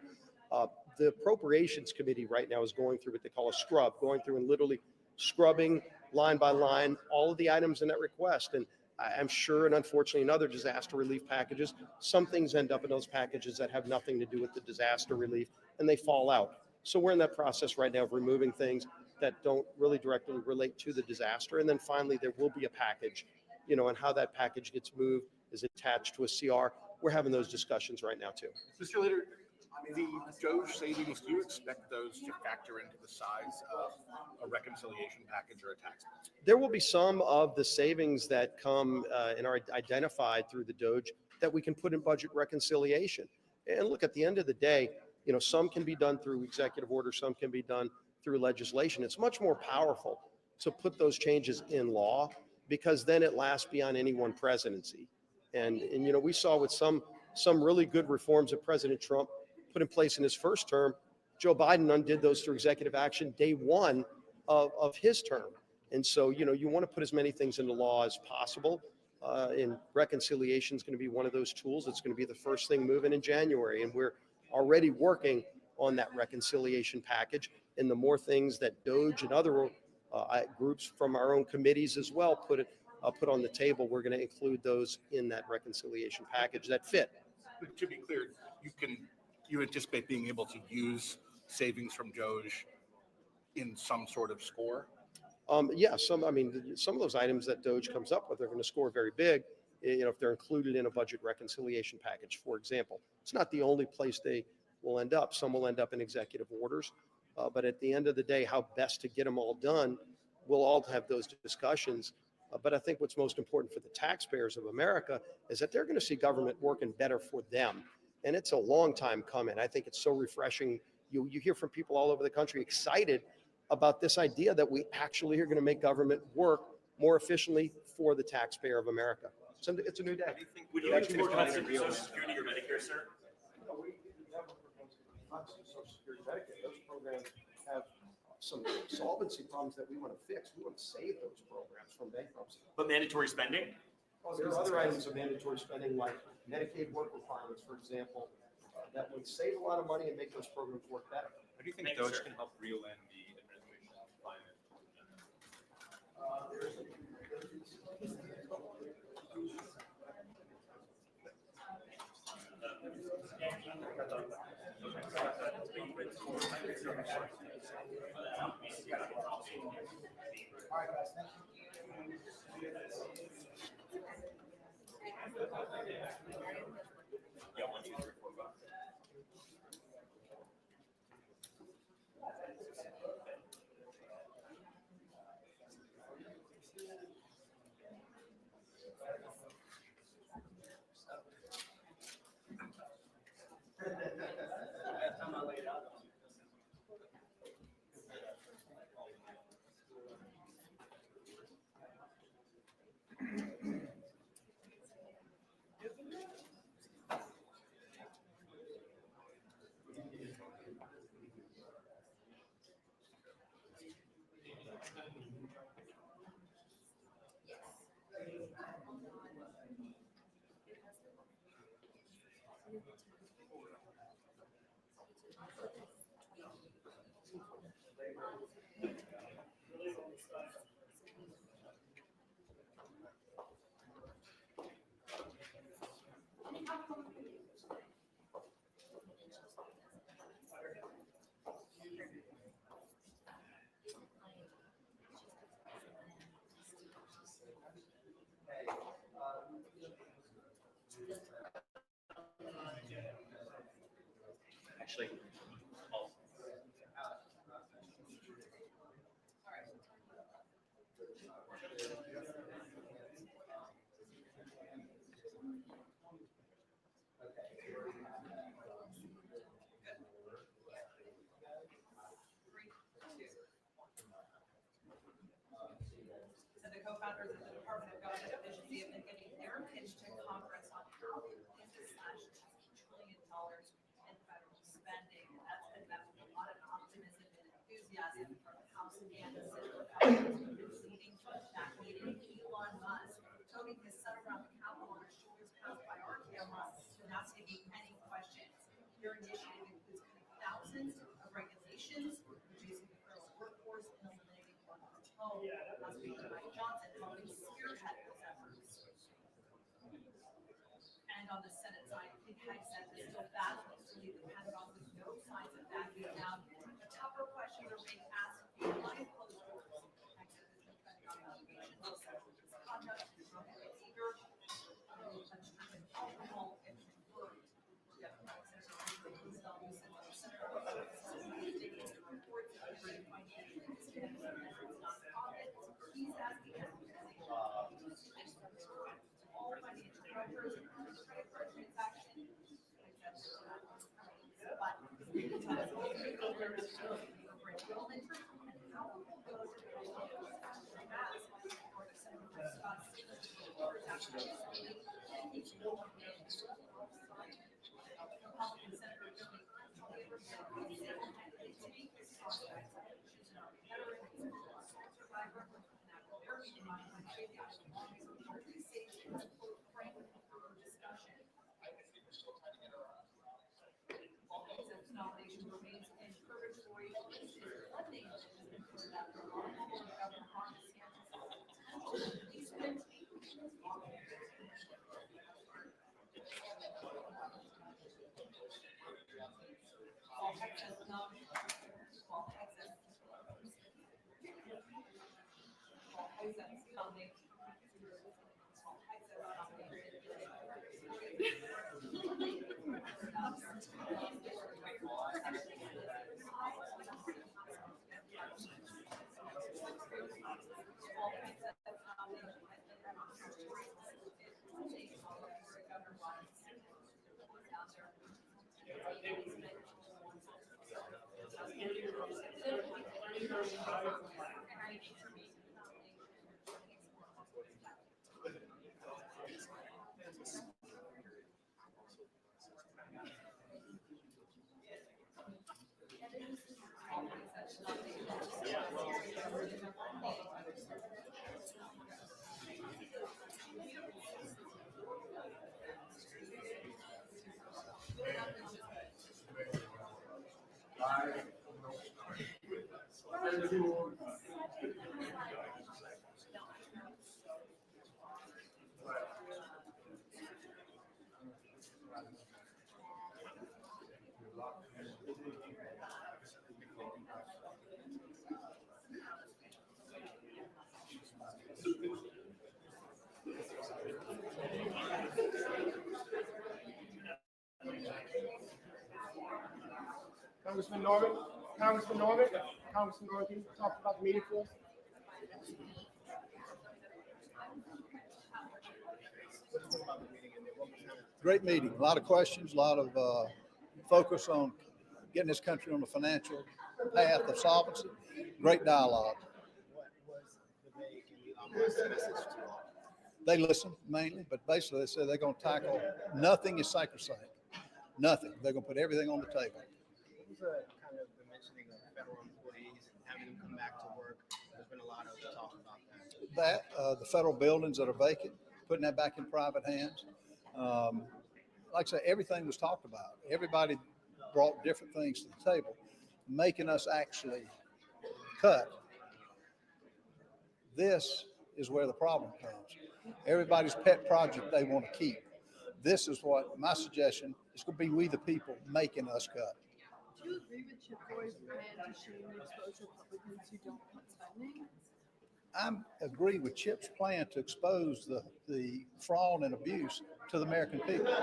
the Appropriations Committee right now is going through what they call a scrub, going through and literally scrubbing line by line all of the items in that request. And I'm sure, and unfortunately, in other disaster relief packages, some things end up in those packages that have nothing to do with the disaster relief, and they fall out. So we're in that process right now of removing things that don't really directly relate to the disaster. And then finally, there will be a package, and how that package gets moved is attached to a CR. We're having those discussions right now, too. Mr. Leader, the DOJ savings, do you expect those to factor into the size of a reconciliation package or a tax bill? There will be some of the savings that come and are identified through the DOJ that we can put in budget reconciliation. And look, at the end of the day, some can be done through executive order, some can be done through legislation. It's much more powerful to put those changes in law because then it lasts beyond any one presidency. And we saw with some really good reforms that President Trump put in place in his first term, Joe Biden undid those through executive action day one of his term. And so, you want to put as many things into law as possible. And reconciliation is going to be one of those tools. It's going to be the first thing moving in January. And we're already working on that reconciliation package. And the more things that DOJ and other groups from our own committees as well put on the table, we're going to include those in that reconciliation package that fit. But to be clear, you anticipate being able to use savings from DOJ in some sort of score? Yeah, some of those items that DOJ comes up with are going to score very big, if they're included in a budget reconciliation package, for example. It's not the only place they will end up. Some will end up in executive orders. But at the end of the day, how best to get them all done we'll all have those discussions. But I think what's most important for the taxpayers of America is that they're going to see government working better for them. And it's a long time coming. I think it's so refreshing. You hear from people all over the country excited about this idea that we actually are going to make government work more efficiently for the taxpayer of America. So it's a new day. Would you like to more cuts in Social Security or Medicare, sir? No, we never proposed cuts in Social Security, Medicare. Those programs have some solvency problems that we want to fix. We want to save those programs from bankruptcy. But mandatory spending? Oh, there are other items of mandatory spending like Medicaid work requirements, for example, that would save a lot of money and make those programs work better. How do you think Doge can help reel in the administration climate? All right, guys, thank you. Yeah, 1, 2, 3, 4, 5. Actually, So the co-founders of the Department of Government Efficiency have been giving their pitch to Congress on how they plan to slash $2 trillion in federal spending. And that's been met with a lot of optimism and enthusiasm from the House and the Senate governors, leading to a back meeting. Elon Musk toting his son around the Capitol on his shoulders passed by our cameras and not taking any questions. Your initiative includes cutting thousands of regulations, reducing the federal workforce, and eliminating work from home. Last week, Mike Johnson helping spearhead those efforts. And on the Senate side, Pete Hegseth is still battling to leave the Pentagon with no signs of backing down. The tougher questions are being asked behind closed doors. Hegseth is defending on allegations of sexual misconduct, drug behavior, untreated alcohol, and convert. Democrats have reports that he's asking all financial records, credit card transactions, nomination remains in purgatory. Funding that the lawful government Congressman Norman, can you talk about the meeting for us? Great meeting, a lot of questions, a lot of focus on getting this country on the financial path of solvency. Great dialogue. What was Vivek and Elon Musk's message to all? They listened mainly, but basically they said they're going to tackle, nothing is sacrosanct. Nothing. They're going to put everything on the table. What was kind of the mentioning of federal employees and having them come back to work? There's been a lot of talk about that. The federal buildings that are vacant, putting that back in private hands. Like I said, everything was talked about. Everybody brought different things to the table, making us actually cut. This is where the problem comes. Everybody's pet project they want to keep. This is what my suggestion is going to be, we the people making us cut. Do you agree with Chip Roy's plan to shame and expose Republicans who don't cut spending? I agree with Chip's plan to expose the fraud and abuse to the American people.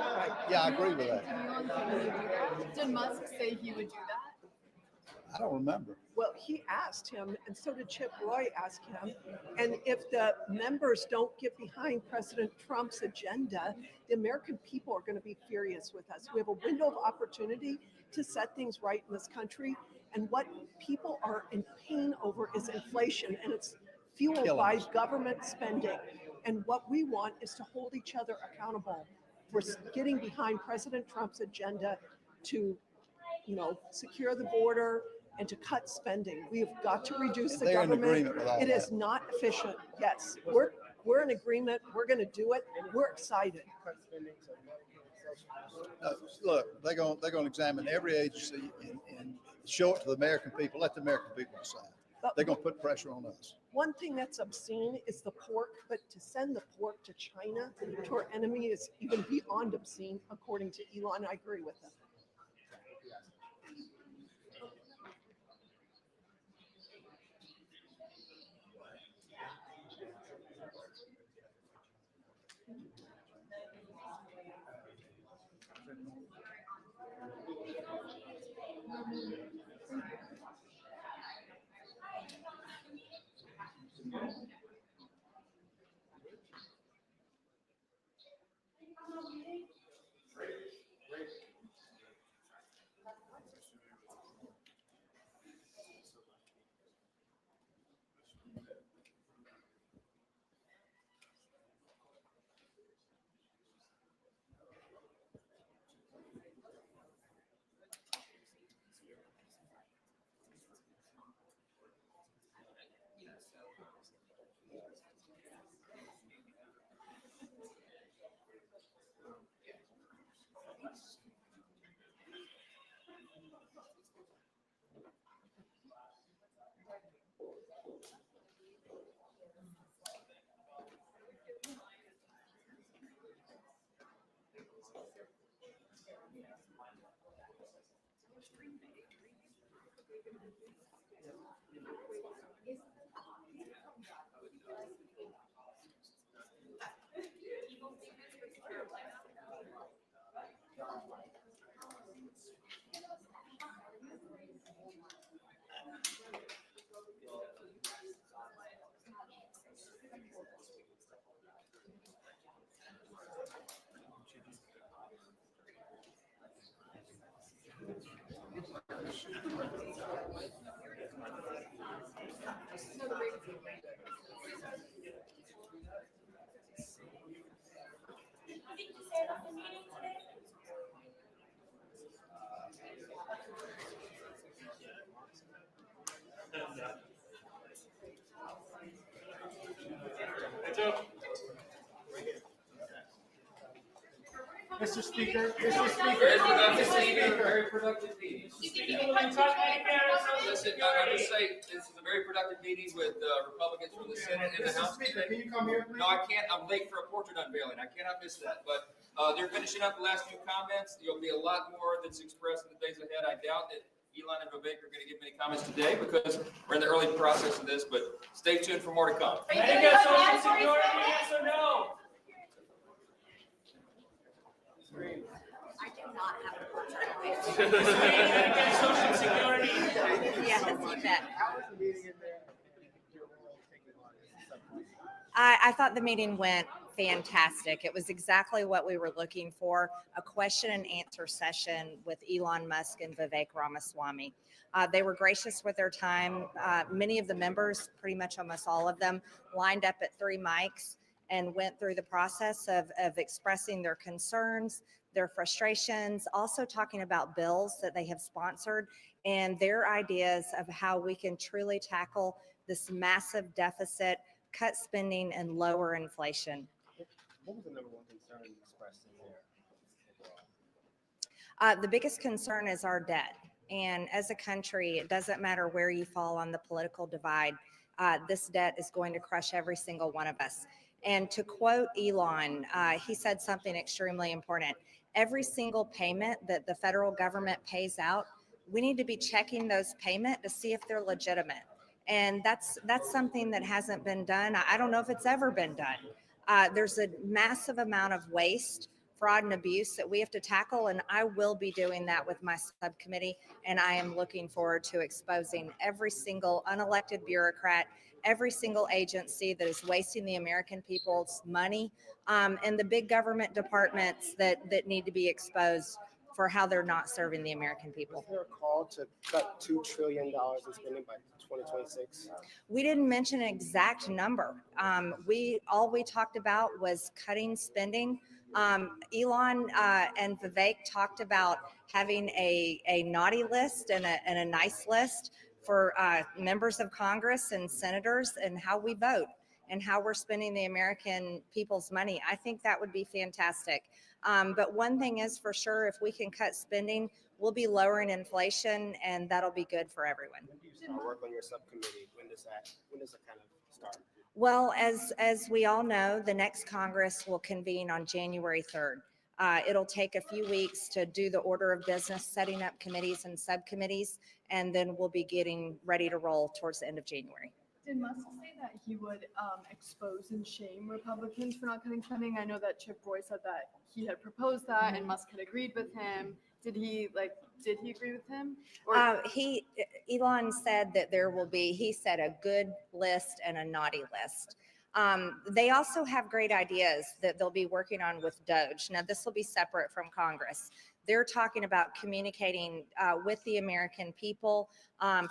Yeah, I agree with that. Did Musk say he would do that? I don't remember. Well, he asked him, and so did Chip Roy ask him. And if the members don't get behind President Trump's agenda, the American people are going to be furious with us. We have a window of opportunity to set things right in this country. And what people are in pain over is inflation, and it's fueled by government spending. And what we want is to hold each other accountable for getting behind President Trump's agenda to, secure the border and to cut spending. We've got to reduce the government. It is not efficient. Yes, we're in agreement. We're going to do it. We're excited. Look, they're going to examine every agency and show it to the American people. Let the American people decide. They're going to put pressure on us. One thing that's obscene is the pork, but to send the pork to China, to our enemy, is even beyond obscene, according to Elon. I agree with him. Mr. Speaker, Very productive meeting. Listen, I just say, this is a very productive meeting with Republicans from the Senate and the House. Speaker, can you come here, please? No, I can't. I'm late for a portrait unveiling. I cannot miss that. But they're finishing up the last few comments. There'll be a lot more that's expressed in the days ahead. I doubt that Elon and Vivek are going to give many comments today because we're in the early process of this, but stay tuned for more to come. Social Security, yes or no? I do not have a portrait. Social Security? Yes, you bet. I thought the meeting went fantastic. It was exactly what we were looking for, a question and answer session with Elon Musk and Vivek Ramaswamy. They were gracious with their time. Many of the members, pretty much almost all of them, lined up at 3 mics and went through the process of expressing their concerns, their frustrations, also talking about bills that they have sponsored and their ideas of how we can truly tackle this massive deficit, cut spending, and lower inflation. What was the number one concern expressed in there? The biggest concern is our debt. And as a country, it doesn't matter where you fall on the political divide, this debt is going to crush every single one of us. And to quote Elon, he said something extremely important. Every single payment that the federal government pays out, we need to be checking those payments to see if they're legitimate. And that's something that hasn't been done. I don't know if it's ever been done. There's a massive amount of waste, fraud, and abuse that we have to tackle, and I will be doing that with my subcommittee, and I am looking forward to exposing every single unelected bureaucrat, every single agency that is wasting the American people's money, and the big government departments that need to be exposed for how they're not serving the American people. Was there a call to cut $2 trillion in spending by 2026? We didn't mention an exact number. All we talked about was cutting spending. Elon and Vivek talked about having a naughty list and a nice list for members of Congress and senators and how we vote and how we're spending the American people's money. I think that would be fantastic. But one thing is for sure, if we can cut spending, we'll be lowering inflation, and that'll be good for everyone. When do you start work on your subcommittee? When does that kind of start? Well, as we all know, the next Congress will convene on January 3rd. It'll take a few weeks to do the order of business, setting up committees and subcommittees, and then we'll be getting ready to roll towards the end of January. Did Musk say that he would expose and shame Republicans for not cutting spending? I know that Chip Roy said that he had proposed that and Musk had agreed with him. Did he agree with him? Elon said that he said a good list and a naughty list. They also have great ideas that they'll be working on with Doge. Now, this will be separate from Congress. They're talking about communicating with the American people,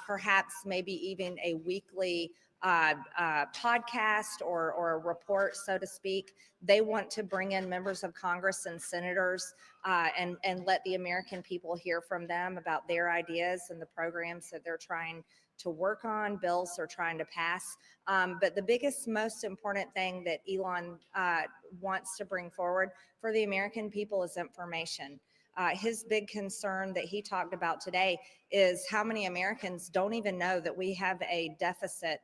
perhaps maybe even a weekly podcast or a report, so to speak. They want to bring in members of Congress and senators and let the American people hear from them about their ideas and the programs that they're trying to work on, bills they're trying to pass. But the biggest, most important thing that Elon wants to bring forward for the American people is information. His big concern that he talked about today is how many Americans don't even know that we have a deficit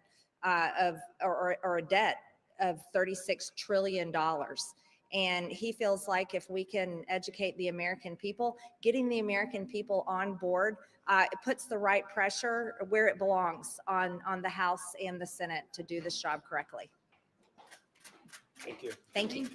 or a debt of $36 trillion. And he feels like if we can educate the American people, getting the American people on board, it puts the right pressure where it belongs on the House and the Senate to do this job correctly. Thank you. Thank you.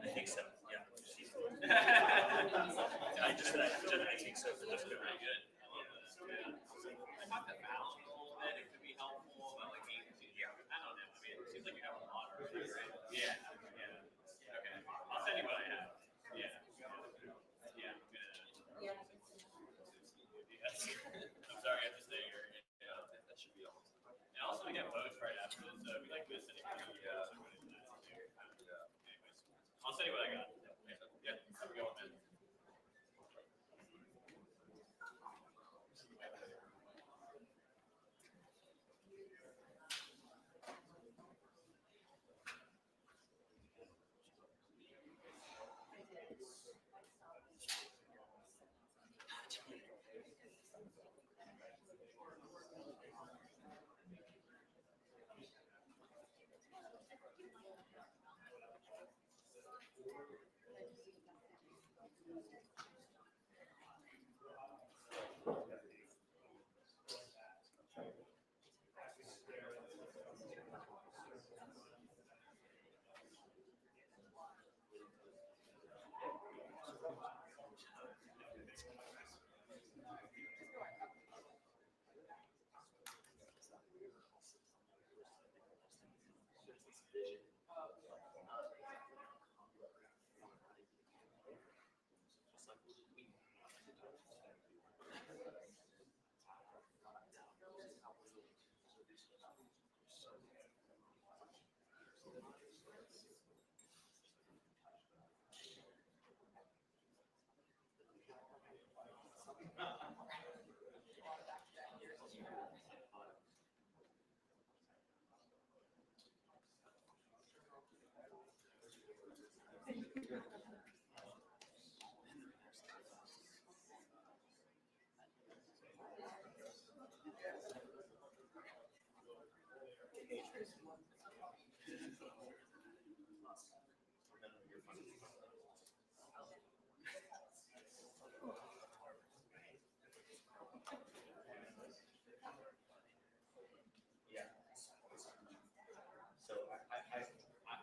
I think so, yeah. I think so for this. Very good. I thought that balance a little bit, it could be helpful, but like, yeah, I don't know. I mean, it seems like you have a lot of, right? Yeah, yeah. Okay, I'll send you what I have. Yeah. Yeah, I'm gonna. Yes. I'm sorry, I have to stay here. Yeah, that should be all. And also, we get votes right after this, so we like visiting. Yeah. Anyways, I'll send you what I got. Yeah, have a good one, man.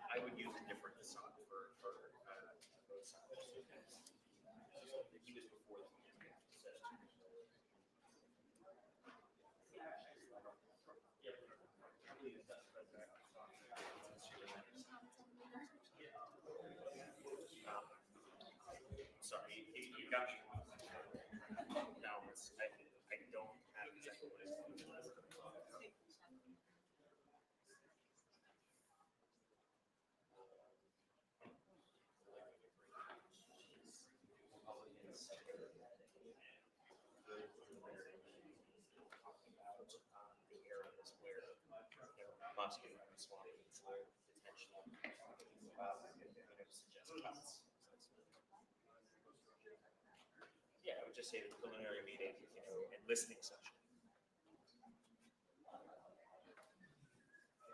I would use a different got me. No, I don't have exactly what it's. The areas where Musk and Ramaswamy are potential, suggest cuts. Yeah, I would just say the preliminary meeting, and listening session.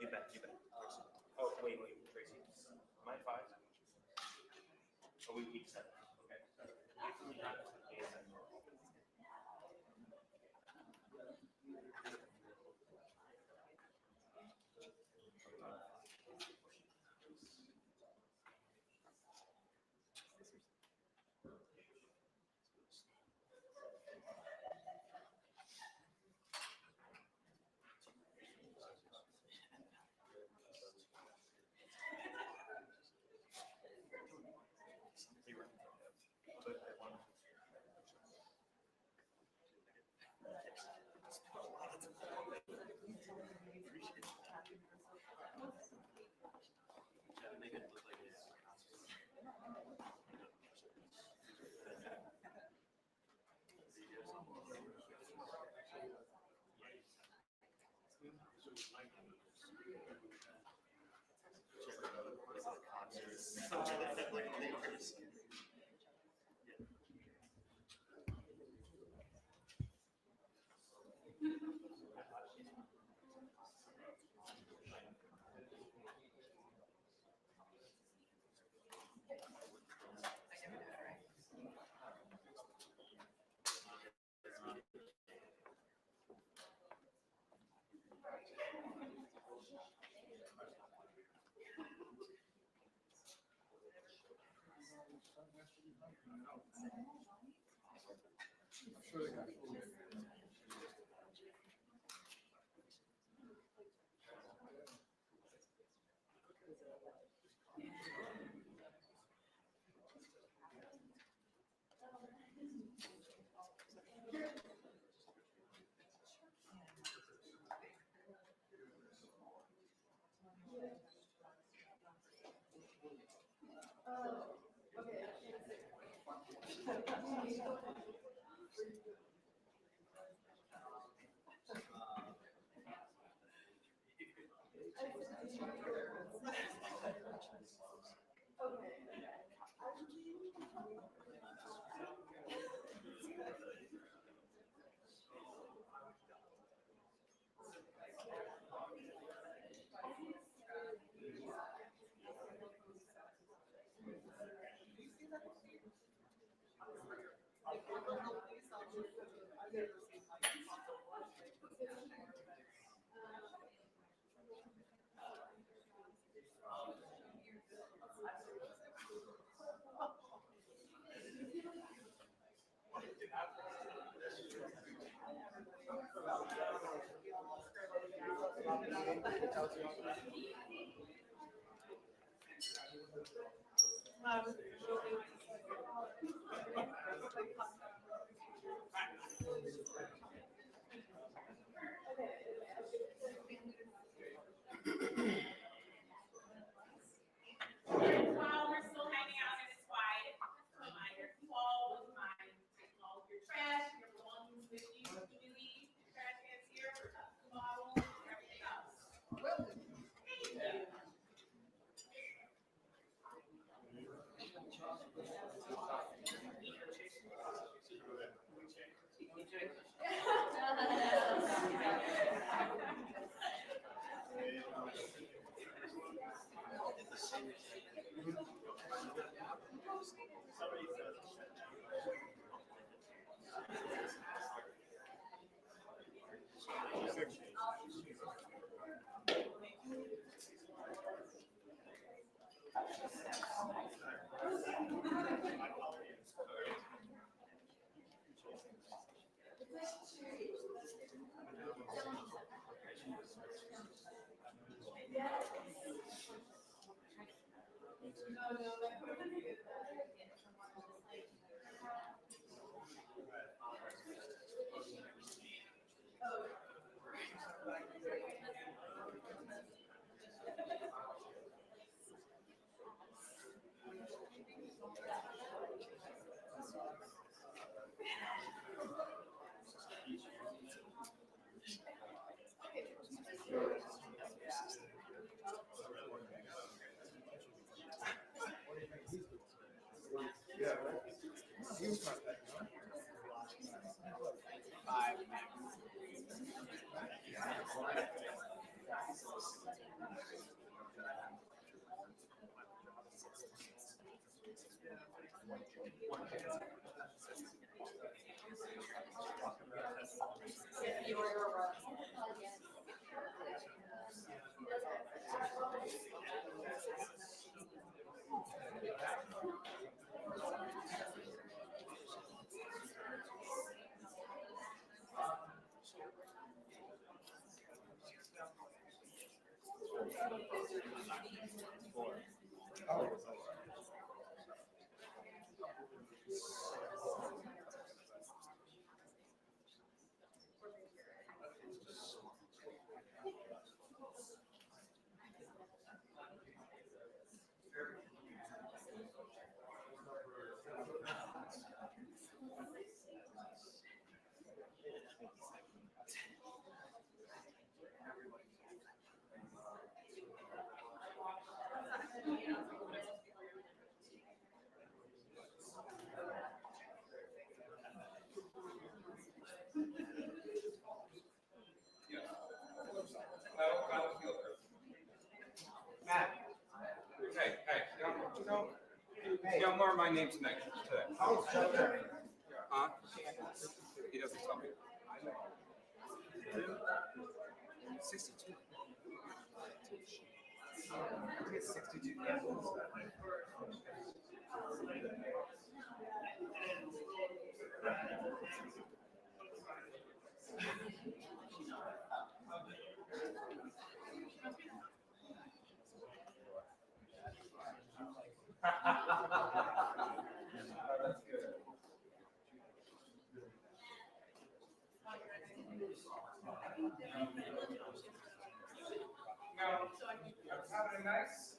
You bet, Tracy. Oh, wait, Tracy. Am I 5? Oh, we keep 7. Okay. While we're still hanging out and it's quiet, reminder, you all wouldn't mind taking all of your trash, your belongings with you when you leave. Trash cans here, bottles, everything else. Thank you. Matt. Hey, don't learn my name tonight. Huh? He doesn't tell me. 62. 62 candles. That's good. No, I was having a nice.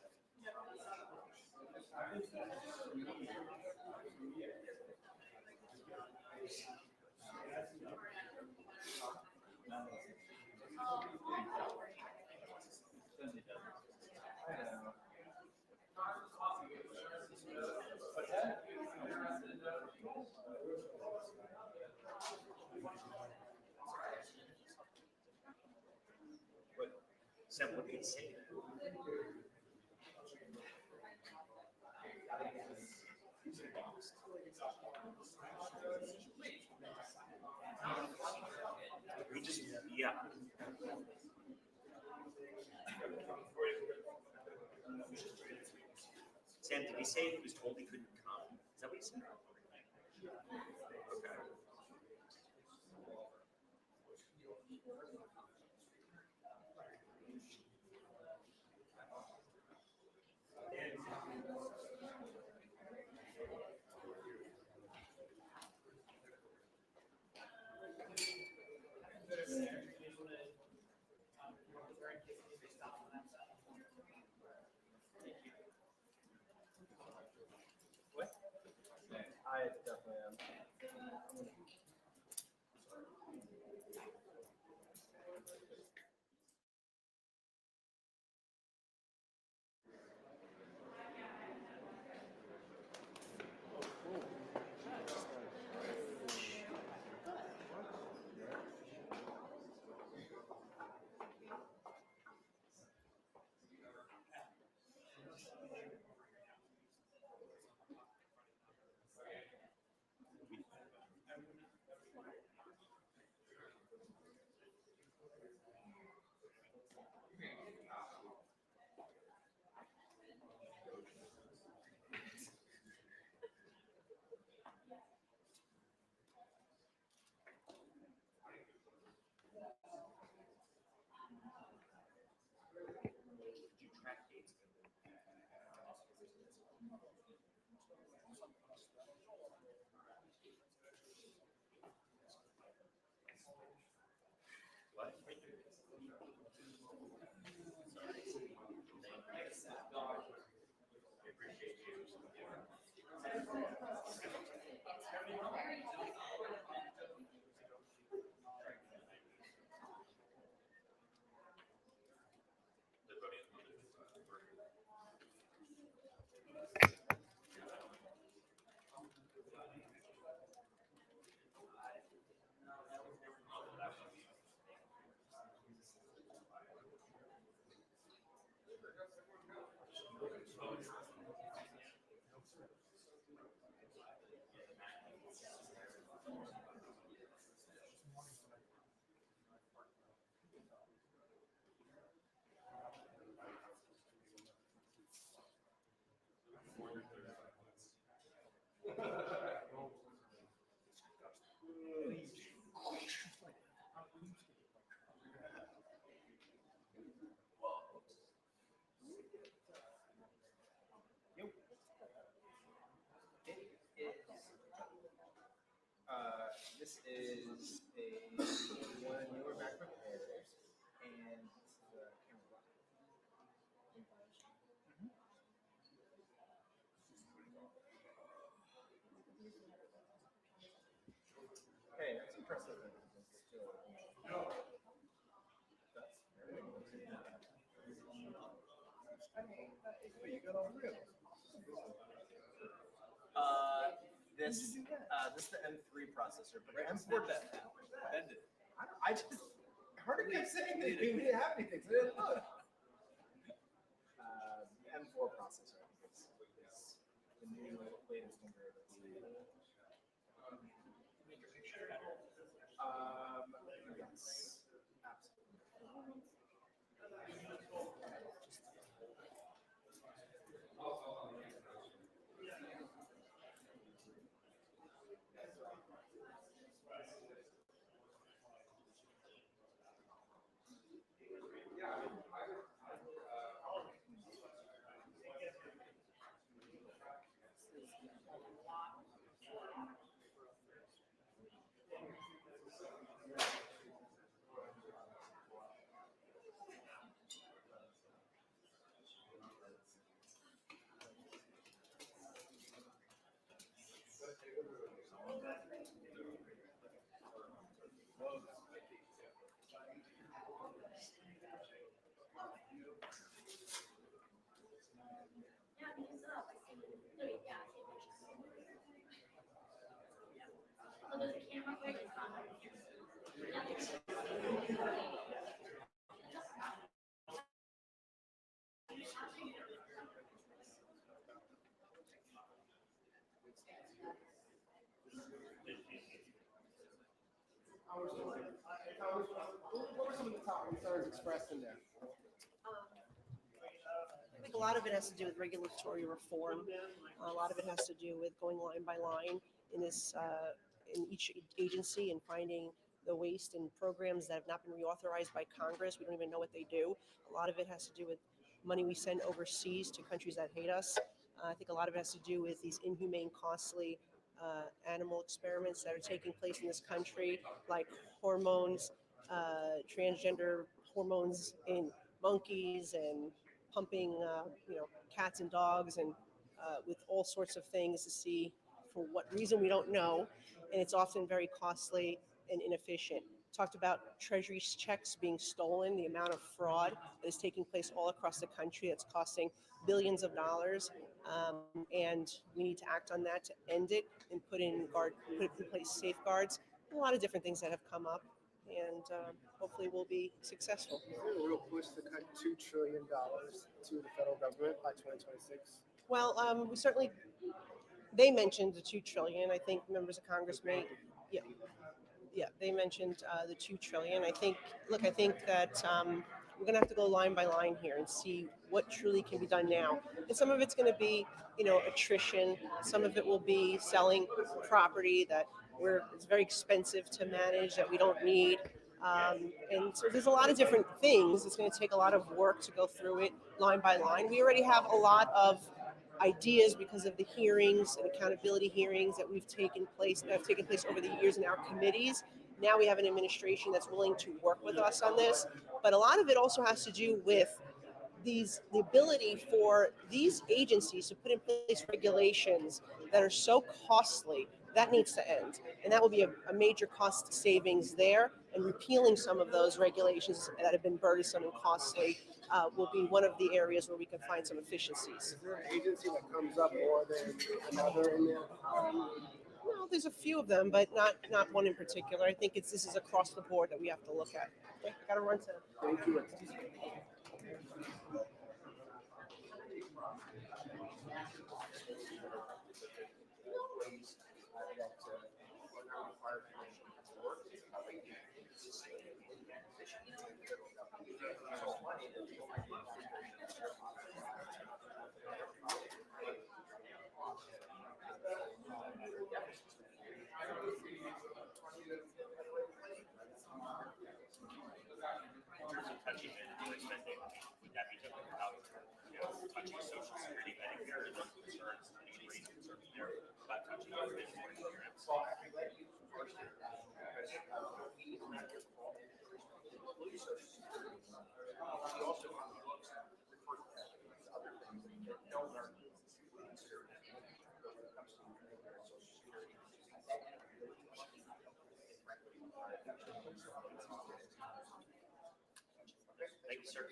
Sam, what did he say? He just, yeah. Sam, did he say he was told he couldn't come? Is that what he said? Okay. What? I definitely am. This is one newer MacBook Air, and this is a camera. Hey, that's impressive. That it's still, but you got all three of them. This is the M3 processor, but the M4 that bended. I just heard it kept saying that we didn't have anything, so I didn't look. The M4 processor, I think is the new latest and greatest. Yes, absolutely. What were some of the top concerns expressed in there? I think a lot of it has to do with regulatory reform. A lot of it has to do with going line by line in this, in each agency and finding the waste and programs that have not been reauthorized by Congress. We don't even know what they do. A lot of it has to do with money we send overseas to countries that hate us. I think a lot of it has to do with these inhumane, costly animal experiments that are taking place in this country, like hormones, transgender hormones in monkeys, and pumping, cats and dogs, and with all sorts of things to see for what reason we don't know, and it's often very costly and inefficient. Talked about Treasury checks being stolen, the amount of fraud that is taking place all across the country that's costing billions of dollars, and we need to act on that to end it and put in place safeguards. A lot of different things that have come up, and hopefully we'll be successful. Is there a real push to cut $2 trillion to the federal government by 2026? Well, we certainly, they mentioned the 2 trillion. I think members of Congress may, yeah, they mentioned the 2 trillion. I think that we're gonna have to go line by line here and see what truly can be done now. And some of it's gonna be, attrition. Some of it will be selling property that it's very expensive to manage, that we don't need. And so there's a lot of different things. It's gonna take a lot of work to go through it line by line. We already have a lot of ideas because of the hearings and accountability hearings that have taken place over the years in our committees. Now we have an administration that's willing to work with us on this, but a lot of it also has to do with the ability for these agencies to put in place regulations that are so costly. That needs to end, and that will be a major cost savings there, and repealing some of those regulations that have been burdensome and costly will be one of the areas where we can find some efficiencies. Is there an agency that comes up more than another in there? Well, there's a few of them, but not one in particular. I think this is across the board that we have to look at. Okay, I gotta run to. Thank you. In terms of touching it, would that be Thank you, sir.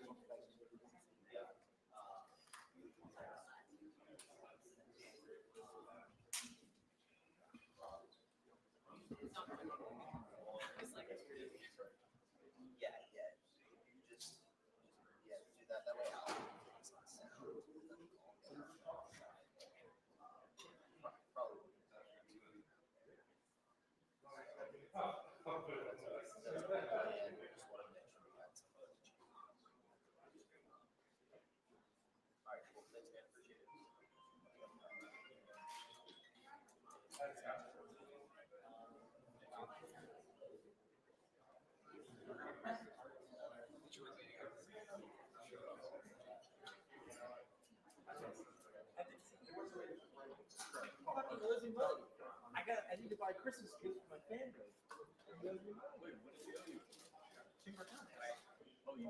Yeah, yeah. Just, yeah, do that. That way it's not sound. Probably. All right, cool. Thanks, man. Appreciate it. I need to buy Christmas gifts for my family. Wait, what is it? Oh, you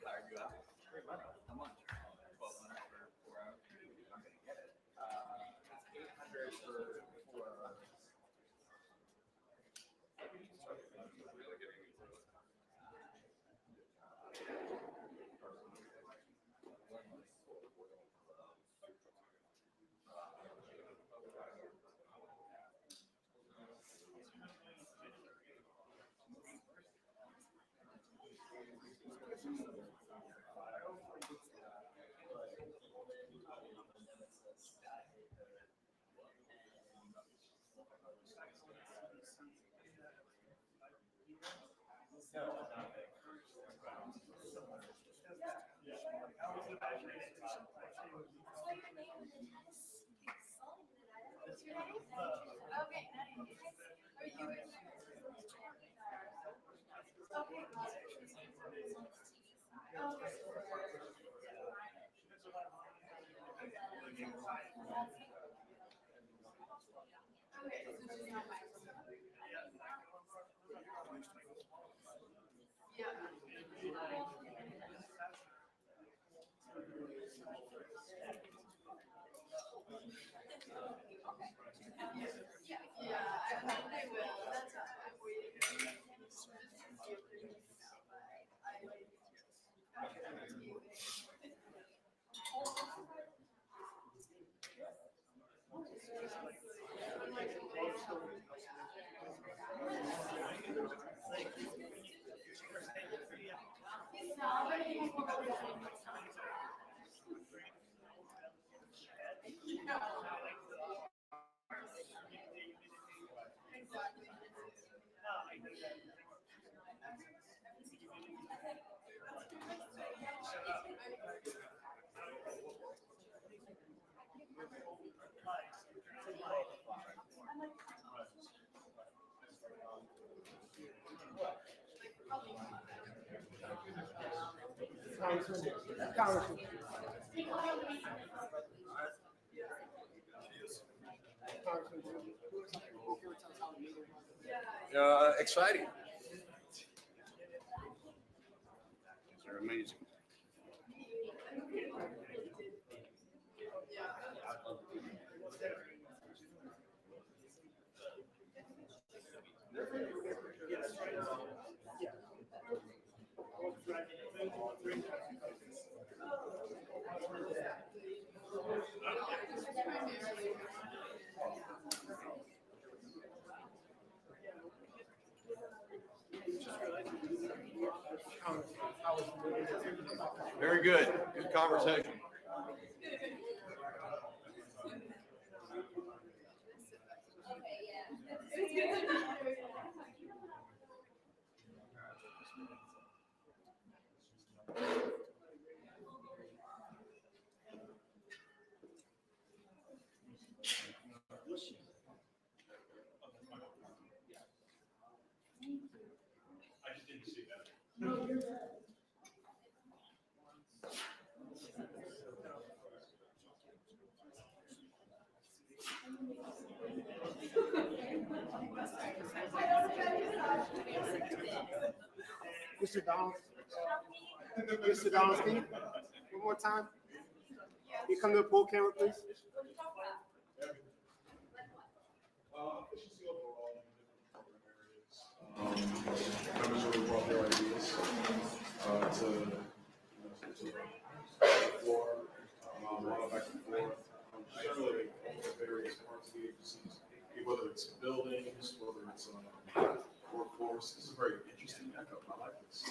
hired you out? How much? 1,200 for 4 hours. I'm gonna get it. It's 800 for 4 hours. Congressman. Exciting. They're amazing. Very good. Good conversation. I just didn't see that. Mr. Donald. Mr. Donald, can you, one more time? Can you come to the pool camera, please? Efficiency overall in different program areas. Members really brought their ideas to to the floor, a lot of back and forth. Generally, over various parts of the agencies, whether it's buildings, whether it's workforce. This is very interesting. I like this.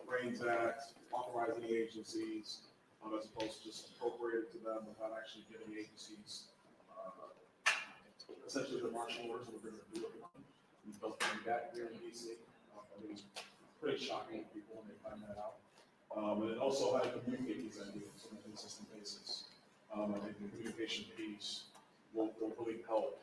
Brains Act, authorizing the agencies, as opposed to just appropriating to them without actually giving the agencies essentially the marching orders we're going to do it. We built them back here in DC. It was pretty shocking to people when they find that out. And then also how to communicate these ideas on a consistent basis. I think the communication piece will really help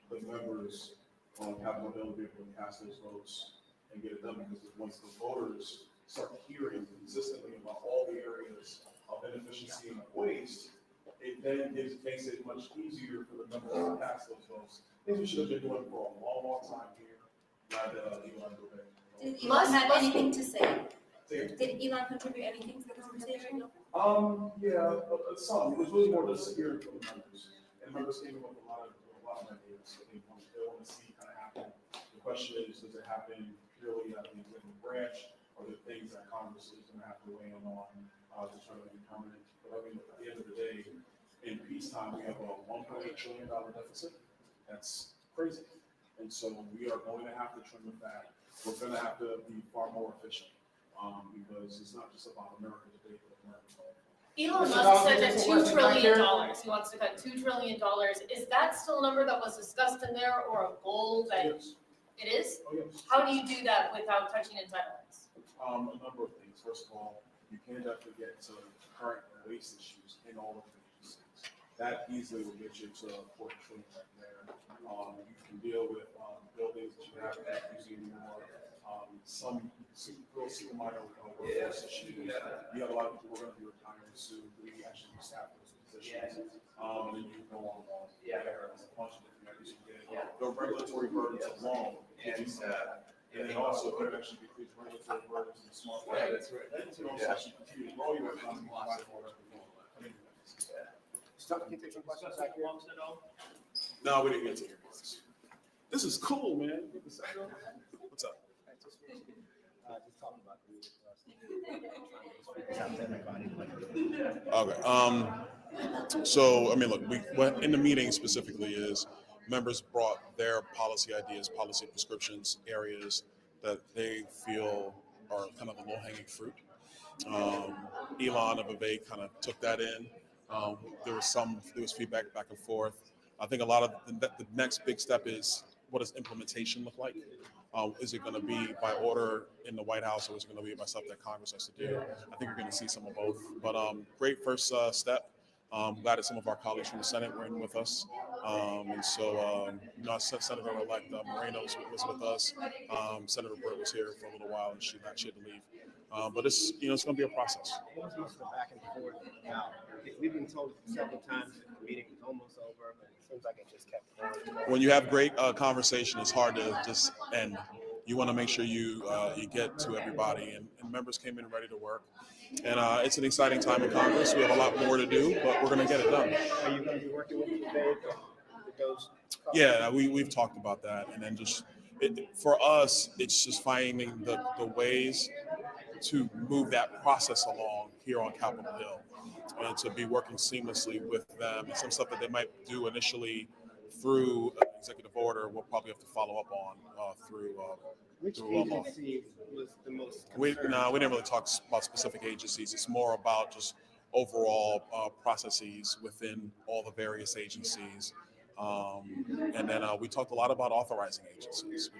the members on Capitol Hill be able to cast those votes and get it done, because once the voters start hearing consistently about all the areas of inefficiency and waste, it then makes it much easier for the members to pass those votes. Things we should have been doing for a long time here, not Elon Vivek. Did Elon have anything to say? Did Elon contribute anything to the conversation? Yeah, some. It was really more of a spirit for the members. And members came up with a lot of ideas. So they want to see kind of happen. The question is, does it happen purely at the executive branch, or the things that Congress is going to have to weigh in on to try to be permanent? But I mean, at the end of the day, in peacetime, we have a $1.8 trillion deficit. That's crazy. And so we are going to have to trim the fat. We're going to have to be far more efficient, because it's not just about America today, but America. Elon Musk said that $2 trillion, he wants to cut $2 trillion. Is that still a number that was discussed in there, or a goal that? Yes. It is? Oh, yes. How do you do that without touching entitlements? A number of things. First of all, you can definitely get to current waste issues in all of the agencies. That easily will get you to a $4 trillion right there. You can deal with buildings that you have using more, some real super minor workforce issues. You have a lot of people who are going to be retiring soon. We actually used to have those positions. And then you can go on. There's a bunch of different areas you can get. The regulatory burdens alone. And then also could actually decrease regulatory burdens in smart ways. Yeah, that's right. Then you can also actually continue to grow your economy and provide more revenue. Can you take some questions back here? No, we didn't get to hear this. This is cool, man. What's up? Just talking about the Okay. So, I mean, look, what in the meeting specifically is members brought their policy ideas, policy prescriptions, areas that they feel are kind of the low-hanging fruit. Elon and Vivek kind of took that in. There was feedback back and forth. I think a lot of the next big step is, what does implementation look like? Is it going to be by order in the White House, or is it going to be by stuff that Congress has to do? I think you're going to see some of both. But great first step. Glad that some of our colleagues from the Senate were in with us. And so, Senator-elect Moreno was with us. Senator Britt was here for a little while, and she had to leave. But it's going to be a process. What was most of the back and forth about? We've been told several times that the meeting was almost over, but it seems like it just kept going. When you have great conversation, it's hard to just end. You want to make sure you get to everybody, and members came in ready to work. And it's an exciting time in Congress. We have a lot more to do, but we're going to get it done. Are you going to be working with Vivek with those? Yeah, we've talked about that, and then for us, it's just finding the ways to move that process along here on Capitol Hill, and to be working seamlessly with them. And some stuff that they might do initially through an executive order, we'll probably have to follow up on through. Which through agency was the most we concerned? didn't really talk about specific agencies. It's more about just overall processes within all the various agencies. And then we talked a lot about authorizing agencies,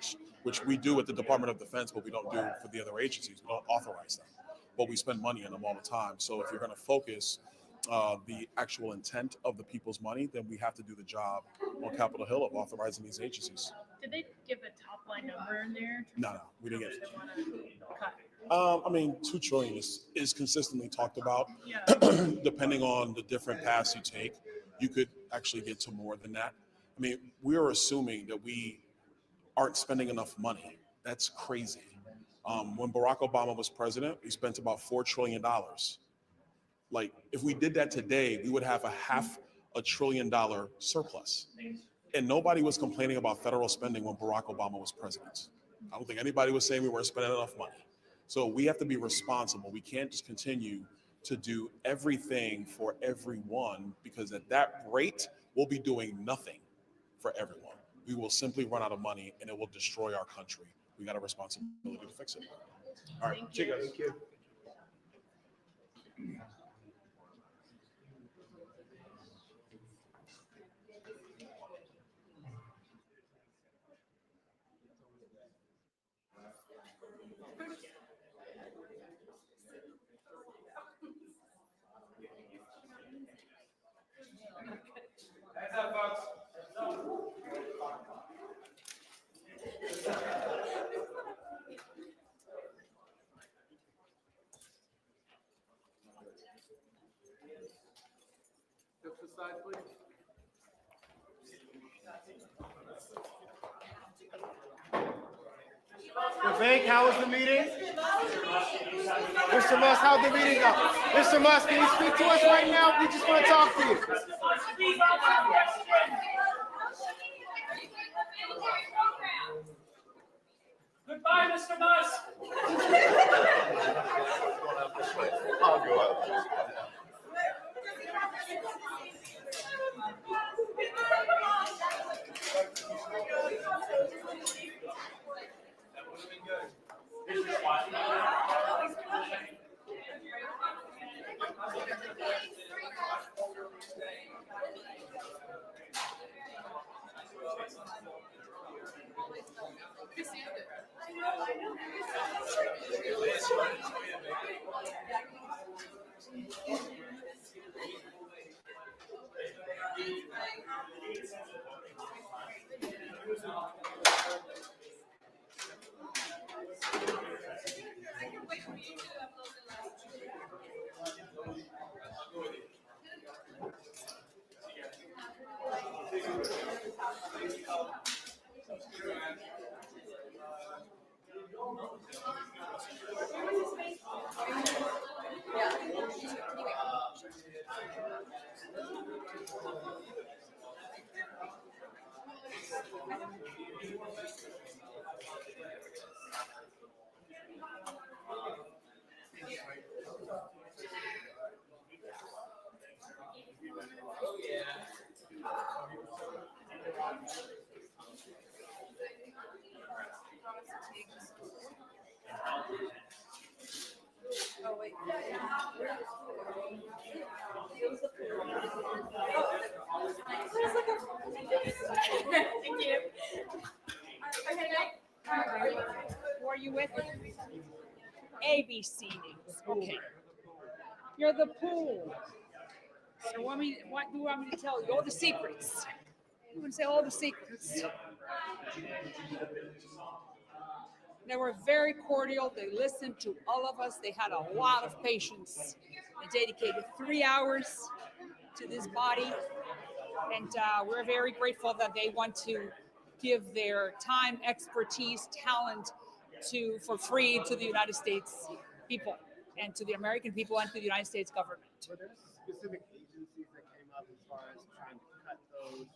which we do at the Department of Defense, but we don't do for the other agencies. We don't authorize them, but we spend money on them all the time. So if you're going to focus the actual intent of the people's money, then we have to do the job on Capitol Hill of authorizing these agencies. Did they give a top line number in there? No, we didn't get it. They want to cut. I mean, $2 trillion is consistently talked about. Yeah. Depending on the different paths you take, you could actually get to more than that. I mean, we are assuming that we aren't spending enough money. That's crazy. When Barack Obama was president, we spent about $4 trillion. Like, if we did that today, we would have a $500 billion surplus. And nobody was complaining about federal spending when Barack Obama was president. I don't think anybody was saying we weren't spending enough money. So we have to be responsible. We can't just continue to do everything for everyone, because at that rate, we'll be doing nothing for everyone. We will simply run out of money and it will destroy our country. We got a responsibility to fix it. All right, Thank you. Thank you. Heads up, folks. Step aside, please. Vivek, how was the meeting? Mr. Musk, how'd the meeting go? Mr. Musk, can you speak to us right now? We just want to talk to you. Goodbye, Mr. Musk. I'll go up. Oh, wait. Thank you. Who are you with? ABC News. Okay. You're the pool. So what do you want me to tell you? All the secrets. You want to say all the secrets. They were very cordial. They listened to all of us. They had a lot of patience. They dedicated 3 hours to this body. And we're very grateful that they want to give their time, expertise, talent for free to the United States people and to the American people and to the United States government. Were there specific agencies that came up as far as trying to cut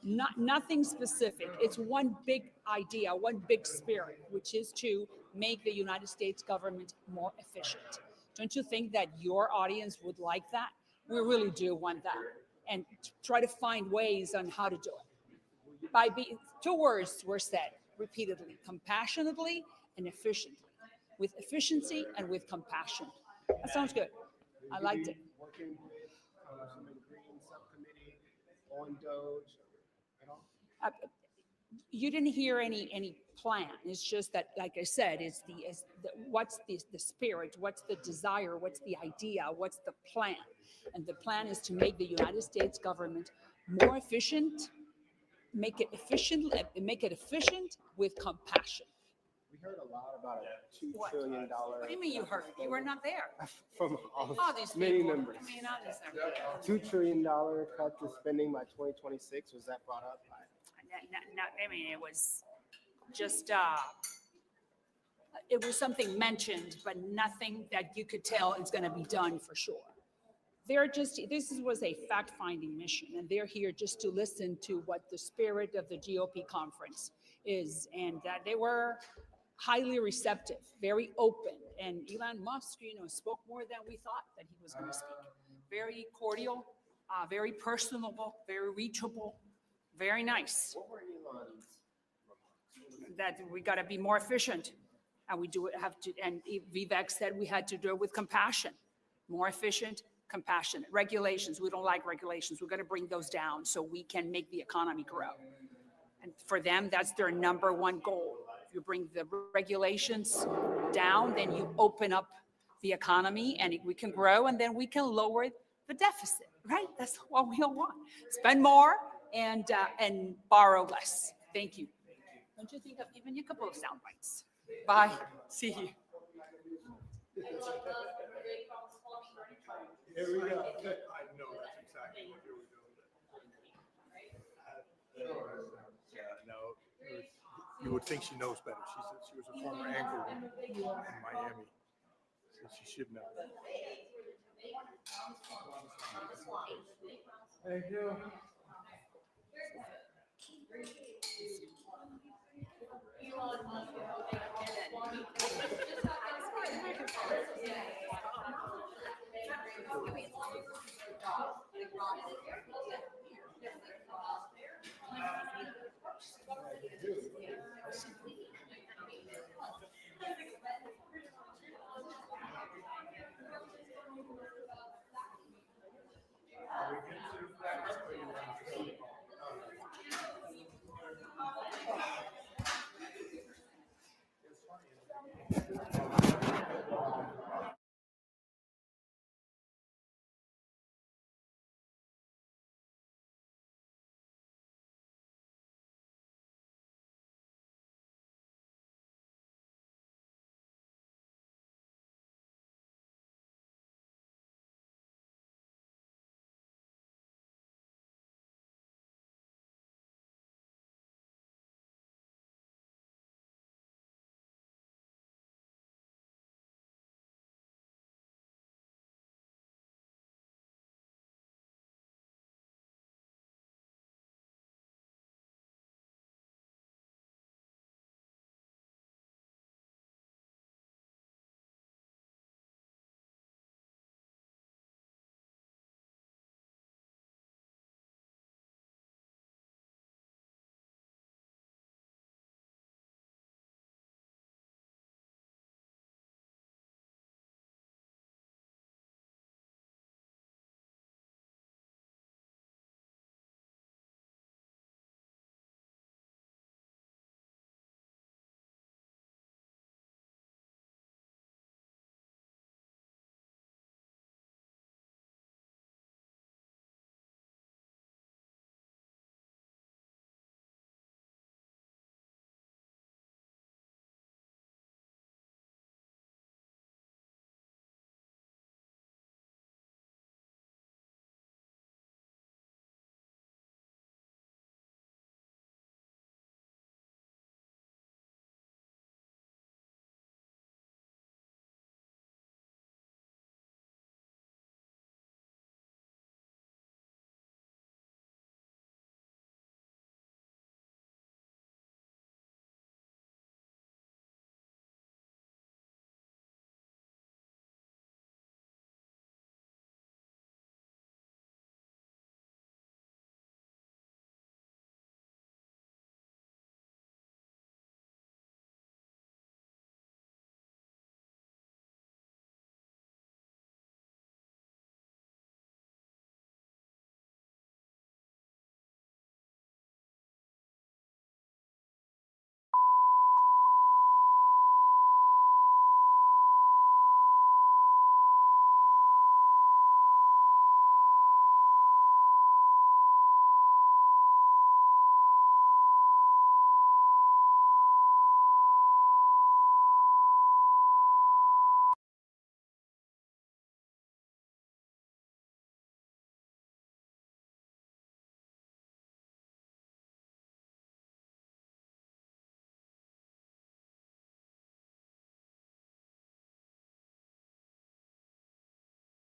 those? Nothing specific. It's one big idea, one big spirit, which is to make the United States government more efficient. Don't you think that your audience would like that? We really do want that, and try to find ways on how to do it. Two words were said repeatedly: compassionately and efficiently. With efficiency and with compassion. That sounds good. I liked it. Working with Congressman Green subcommittee on Doge at all? You didn't hear any plan. It's just that, like I said, what's the spirit, what's the desire, what's the idea, what's the plan? And the plan is to make the United States government more efficient, make it efficient with compassion. We heard a lot about a $2 trillion. What do you mean you heard? You were not there. From all these many people. members. I mean, not necessarily. $2 trillion cut to spending by 2026. Was that brought up? I mean, it was just, it was something mentioned, but nothing that you could tell is going to be done for sure. This was a fact-finding mission, and they're here just to listen to what the spirit of the GOP conference is. And they were highly receptive, very open. And Elon Musk, spoke more than we thought that he was going to speak. Very cordial, very personable, very reachable, very nice. What were Elon's That we got to be more efficient, and we do have to. And Vivek said we had to do it with compassion, more efficient, compassionate. Regulations, we don't like regulations. We're going to bring those down so we can make the economy grow. And for them, that's their number one goal. If you bring the regulations down, then you open up the economy and we can grow, and then we can lower the deficit, right? That's what we all want. Spend more and borrow less. Thank you. Don't you think I've given you a couple of sound bites? Bye. See you. Here we go. I know that's exactly what you were doing. No, you would think she knows better. She said she was a former anchor in Miami, so she should know. Thank you.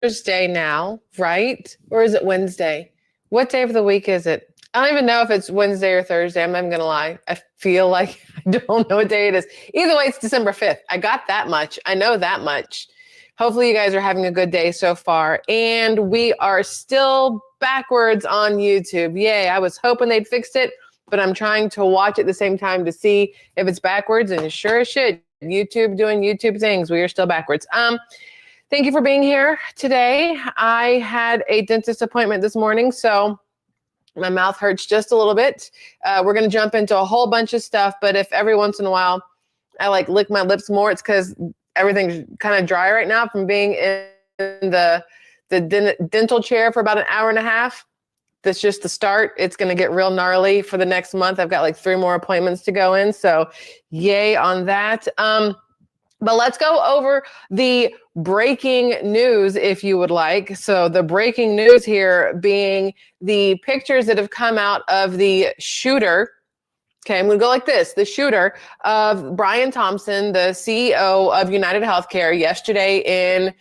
Thursday now, right? Or is it Wednesday? What day of the week is it? I don't even know if it's Wednesday or Thursday. I'm not even going to lie. I feel like I don't know what day it is. Either way, it's December 5th. I got that much. I know that much. Hopefully you guys are having a good day so far. And we are still backwards on YouTube. Yay. I was hoping they'd fixed it, but I'm trying to watch at the same time to see if it's backwards. And sure as shit, YouTube doing YouTube things. We are still backwards. Thank you for being here today. I had a dentist appointment this morning, so my mouth hurts just a little bit. We're going to jump into a whole bunch of stuff, but if every once in a while I like lick my lips more, it's because everything's kind of dry right now from being in the dental chair for about an hour and a half. That's just the start. It's going to get real gnarly for the next month. I've got like 3 more appointments to go in, so yay on that. But let's go over the breaking news, if you would like. So the breaking news here being the pictures that have come out of the shooter. Okay, I'm going to go like this. The shooter of Brian Thompson, the CEO of United Healthcare, yesterday in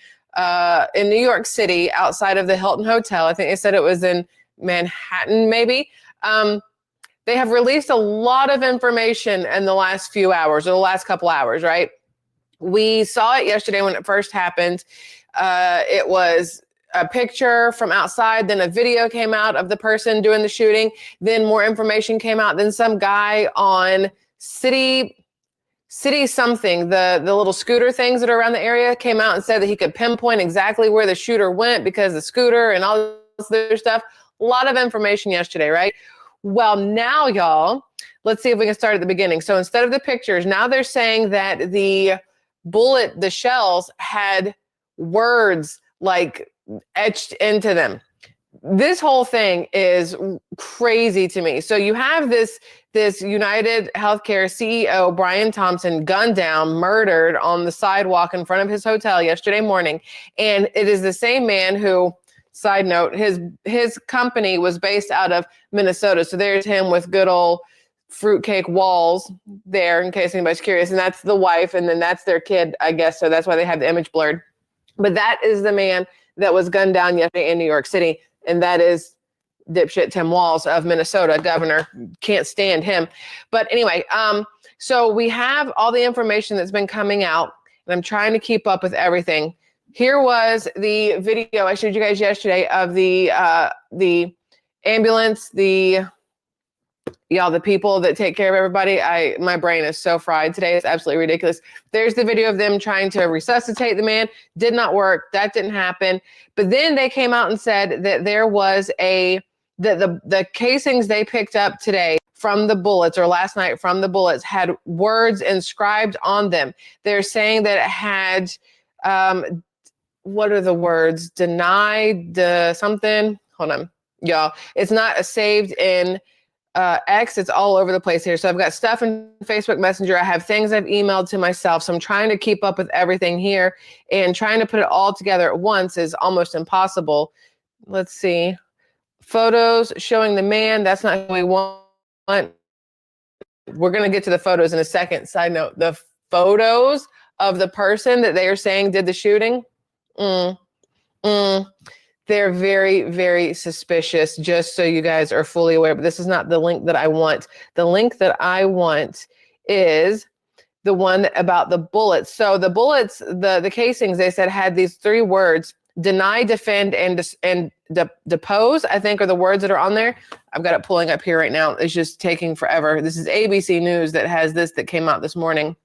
New York City, outside of the Hilton Hotel. I think they said it was in Manhattan, maybe. They have released a lot of information in the last few hours, or the last couple hours, right? We saw it yesterday when it first happened. It was a picture from outside, then a video came out of the person doing the shooting, then more information came out, then some guy on city something, the little scooter things that are around the area, came out and said that he could pinpoint exactly where the shooter went because the scooter and all this other stuff. A lot of information yesterday, right? Well, now, y'all, let's see if we can start at the beginning. So instead of the pictures, now they're saying that the shells had words like etched into them. This whole thing is crazy to me. So you have this United Healthcare CEO, Brian Thompson, gunned down, murdered on the sidewalk in front of his hotel yesterday morning. And it is the same man who, side note, his company was based out of Minnesota. So there's him with good old fruitcake walls there, in case anybody's curious. And that's the wife, and then that's their kid, I guess. So that's why they have the image blurred. But that is the man that was gunned down yesterday in New York City. And that is dipshit Tim Walz of Minnesota, governor. Can't stand him. But anyway, so we have all the information that's been coming out, and I'm trying to keep up with everything. Here was the video I showed you guys yesterday of the ambulance, the people that take care of everybody. My brain is so fried today. It's absolutely ridiculous. There's the video of them trying to resuscitate the man. Did not work. That didn't happen. But then they came out and said that there was the casings they picked up today from the bullets, or last night from the bullets, had words inscribed on them. They're saying that it had, what are the words? Denied something. Hold on, y'all. It's not saved in X. It's all over the place here. So I've got stuff in Facebook Messenger. I have things I've emailed to myself. So I'm trying to keep up with everything here, and trying to put it all together at once is almost impossible. Let's see. Photos showing the man. That's not who we want. We're going to get to the photos in a second. Side note, the photos of the person that they are saying did the shooting. They're very, very suspicious, just so you guys are fully aware. But this is not the link that I want. The link that I want is the one about the bullets. So the bullets, the casings, they said had these 3 words: deny, defend, and depose, I think, are the words that are on there. I've got it pulling up here right now. It's just taking forever. This is ABC News that has this, that came out this morning.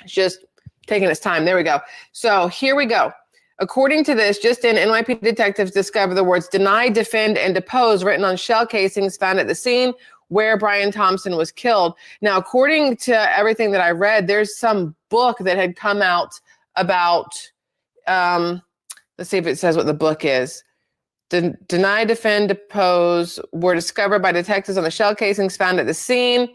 It's just taking its time. There we go. So here we go. According to this, just in, NYPD detectives discovered the words deny, defend, and depose written on shell casings found at the scene where Brian Thompson was killed. Now, according to everything that I read, there's some book that had come out about, let's see if it says what the book is. Deny, defend, depose were discovered by detectives on the shell casings found at the scene.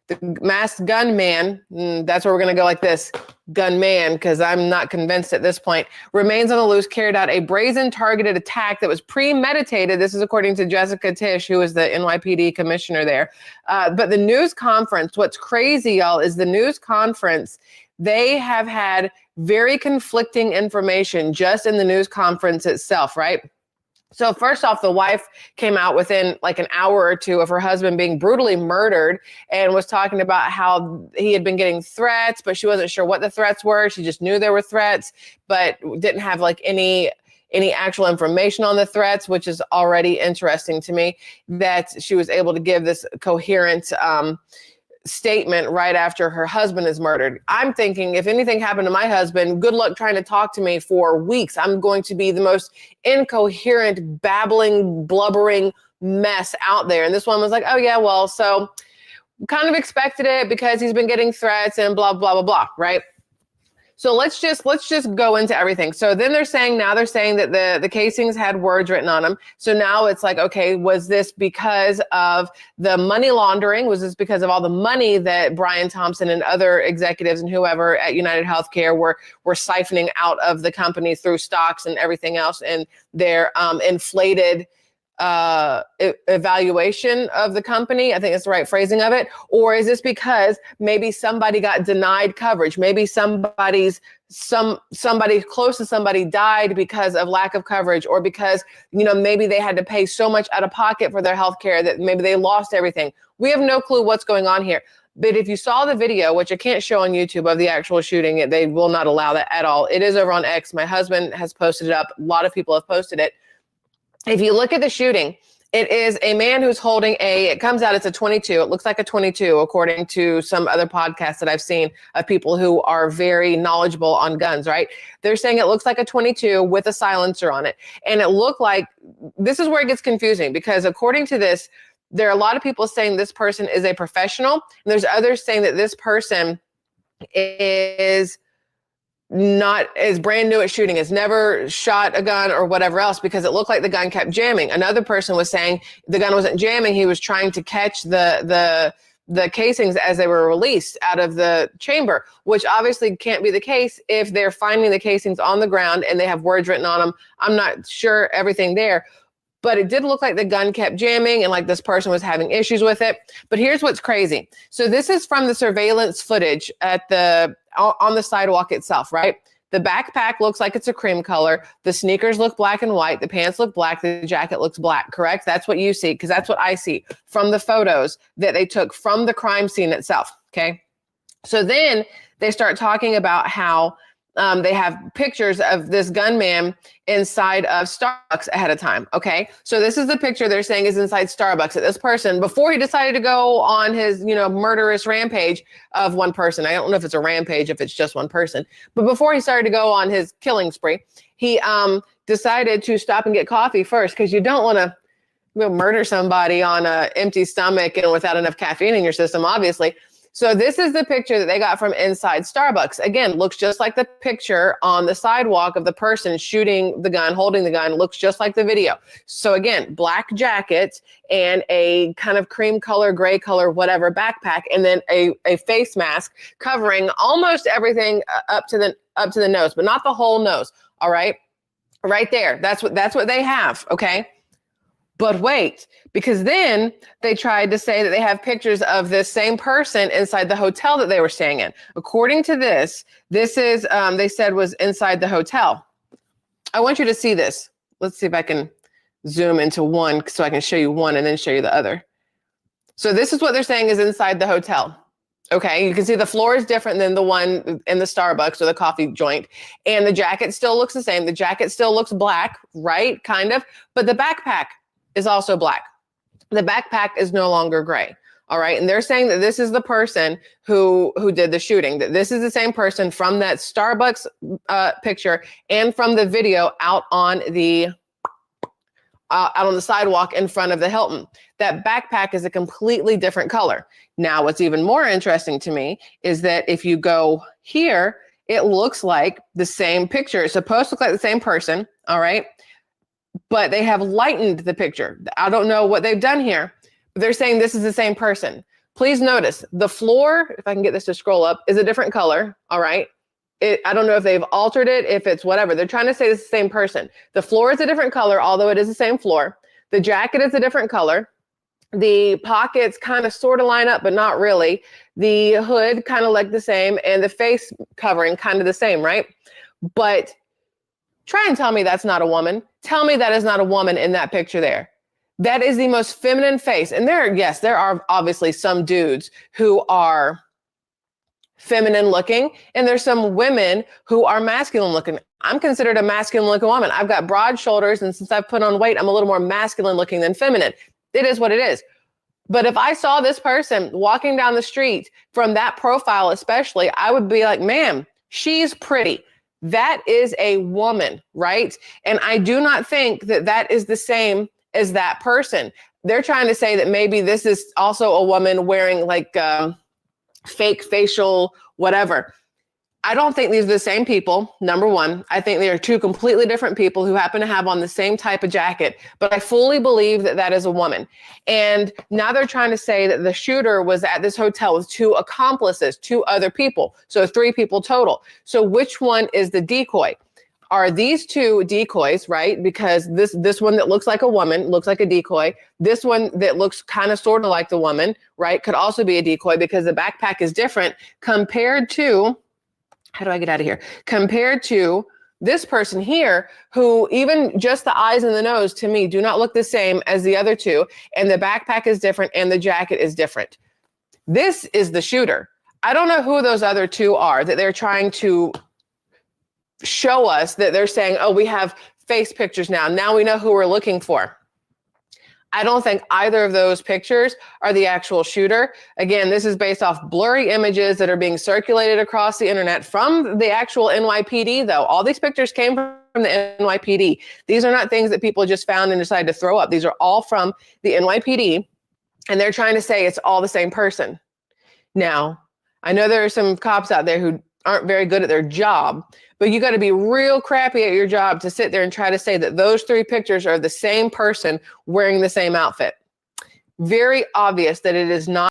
The masked gunman, that's where we're going to go like this, gunman, because I'm not convinced at this point, remains on the loose, carried out a brazen targeted attack that was premeditated. This is according to Jessica Tisch, who is the NYPD commissioner there. But the news conference, what's crazy, y'all, is the news conference, they have had very conflicting information just in the news conference itself, right? So first off, the wife came out within like an hour or two of her husband being brutally murdered and was talking about how he had been getting threats, but she wasn't sure what the threats were. She just knew there were threats, but didn't have like any actual information on the threats, which is already interesting to me that she was able to give this coherent statement right after her husband is murdered. I'm thinking if anything happened to my husband, good luck trying to talk to me for weeks. I'm going to be the most incoherent, babbling, blubbering mess out there. And this one was like, oh yeah, well, so kind of expected it because he's been getting threats and blah, blah, blah, blah, right? So let's just go into everything. So then they're saying that the casings had words written on them. So now it's like, okay, was this because of the money laundering? Was this because of all the money that Brian Thompson and other executives and whoever at United Healthcare were siphoning out of the company through stocks and everything else and their inflated evaluation of the company? I think that's the right phrasing of it. Or is this because maybe somebody got denied coverage? Maybe somebody close to somebody died because of lack of coverage, or because, maybe they had to pay so much out of pocket for their health care that maybe they lost everything. We have no clue what's going on here. But if you saw the video, which I can't show on YouTube of the actual shooting, they will not allow that at all. It is over on X. My husband has posted it up. A lot of people have posted it. If you look at the shooting, it is a man who's holding it comes out, it's a 22. It looks like a 22, according to some other podcasts that I've seen of people who are very knowledgeable on guns, right? They're saying it looks like a 22 with a silencer on it. And it looked like, this is where it gets confusing, because according to this, there are a lot of people saying this person is a professional, and there's others saying that this person is brand new at shooting, has never shot a gun or whatever else, because it looked like the gun kept jamming. Another person was saying the gun wasn't jamming. He was trying to catch the casings as they were released out of the chamber, which obviously can't be the case if they're finding the casings on the ground and they have words written on them. I'm not sure everything there, but it did look like the gun kept jamming and like this person was having issues with it. But here's what's crazy. So this is from the surveillance footage on the sidewalk itself, right? The backpack looks like it's a cream color. The sneakers look black and white. The pants look black. The jacket looks black, correct? That's what you see, because that's what I see from the photos that they took from the crime scene itself, okay? So then they start talking about how they have pictures of this gunman inside of Starbucks ahead of time. Okay. So this is the picture they're saying is inside Starbucks. That this person, before he decided to go on his, murderous rampage of one person. I don't know if it's a rampage, if it's just one person, but before he started to go on his killing spree, he decided to stop and get coffee first, because you don't want to murder somebody on an empty stomach and without enough caffeine in your system, obviously. So this is the picture that they got from inside Starbucks. Again, looks just like the picture on the sidewalk of the person shooting the gun, holding the gun, looks just like the video. So again, black jacket and a kind of cream color, gray color, whatever backpack, and then a face mask covering almost everything up to the nose, but not the whole nose. All right. Right there. That's what they have. Okay. But wait, because then they tried to say that they have pictures of this same person inside the hotel that they were staying in. According to this is, they said was inside the hotel. I want you to see this. Let's see if I can zoom into one so I can show you one and then show you the other. So this is what they're saying is inside the hotel. Okay, you can see the floor is different than the one in the Starbucks or the coffee joint. And the jacket still looks the same. The jacket still looks black, right? Kind of. But the backpack is also black. The backpack is no longer gray. All right. And they're saying that this is the person who did the shooting, that this is the same person from that Starbucks picture and from the video out on the sidewalk in front of the Hilton. That backpack is a completely different color. Now, what's even more interesting to me is that if you go here, it looks like the same picture. It's supposed to look like the same person. All right. But they have lightened the picture. I don't know what they've done here, but they're saying this is the same person. Please notice the floor, if I can get this to scroll up, is a different color. All right. I don't know if they've altered it, if it's whatever. They're trying to say it's the same person. The floor is a different color, although it is the same floor. The jacket is a different color. The pockets kind of sort of line up, but not really. The hood kind of like the same, and the face covering kind of the same, right? But Try and tell me that's not a woman. Tell me that is not a woman in that picture there. That is the most feminine face. And there are obviously some dudes who are feminine looking, and there's some women who are masculine looking. I'm considered a masculine looking woman. I've got broad shoulders, and since I've put on weight, I'm a little more masculine looking than feminine. It is what it is. But if I saw this person walking down the street from that profile, especially, I would be like, ma'am, she's pretty. That is a woman, right? And I do not think that that is the same as that person. They're trying to say that maybe this is also a woman wearing like fake facial whatever. I don't think these are the same people, number one. I think they are two completely different people who happen to have on the same type of jacket, but I fully believe that that is a woman. And now they're trying to say that the shooter was at this hotel with two accomplices, two other people. So 3 people total. So which one is the decoy? Are these two decoys, right? Because this one that looks like a woman looks like a decoy. This one that looks kind of sort of like the woman, right, could also be a decoy because the backpack is different compared to, how do I get out of here? Compared to this person here, who even just the eyes and the nose to me do not look the same as the other two. And the backpack is different and the jacket is different. This is the shooter. I don't know who those other two are that they're trying to show us, that they're saying, oh, we have face pictures now. Now we know who we're looking for. I don't think either of those pictures are the actual shooter. Again, this is based off blurry images that are being circulated across the internet from the actual NYPD, though. All these pictures came from the NYPD. These are not things that people just found and decided to throw up. These are all from the NYPD, and they're trying to say it's all the same person. Now, I know there are some cops out there who aren't very good at their job, but you got to be real crappy at your job to sit there and try to say that those 3 pictures are the same person wearing the same outfit. Very obvious that it is not.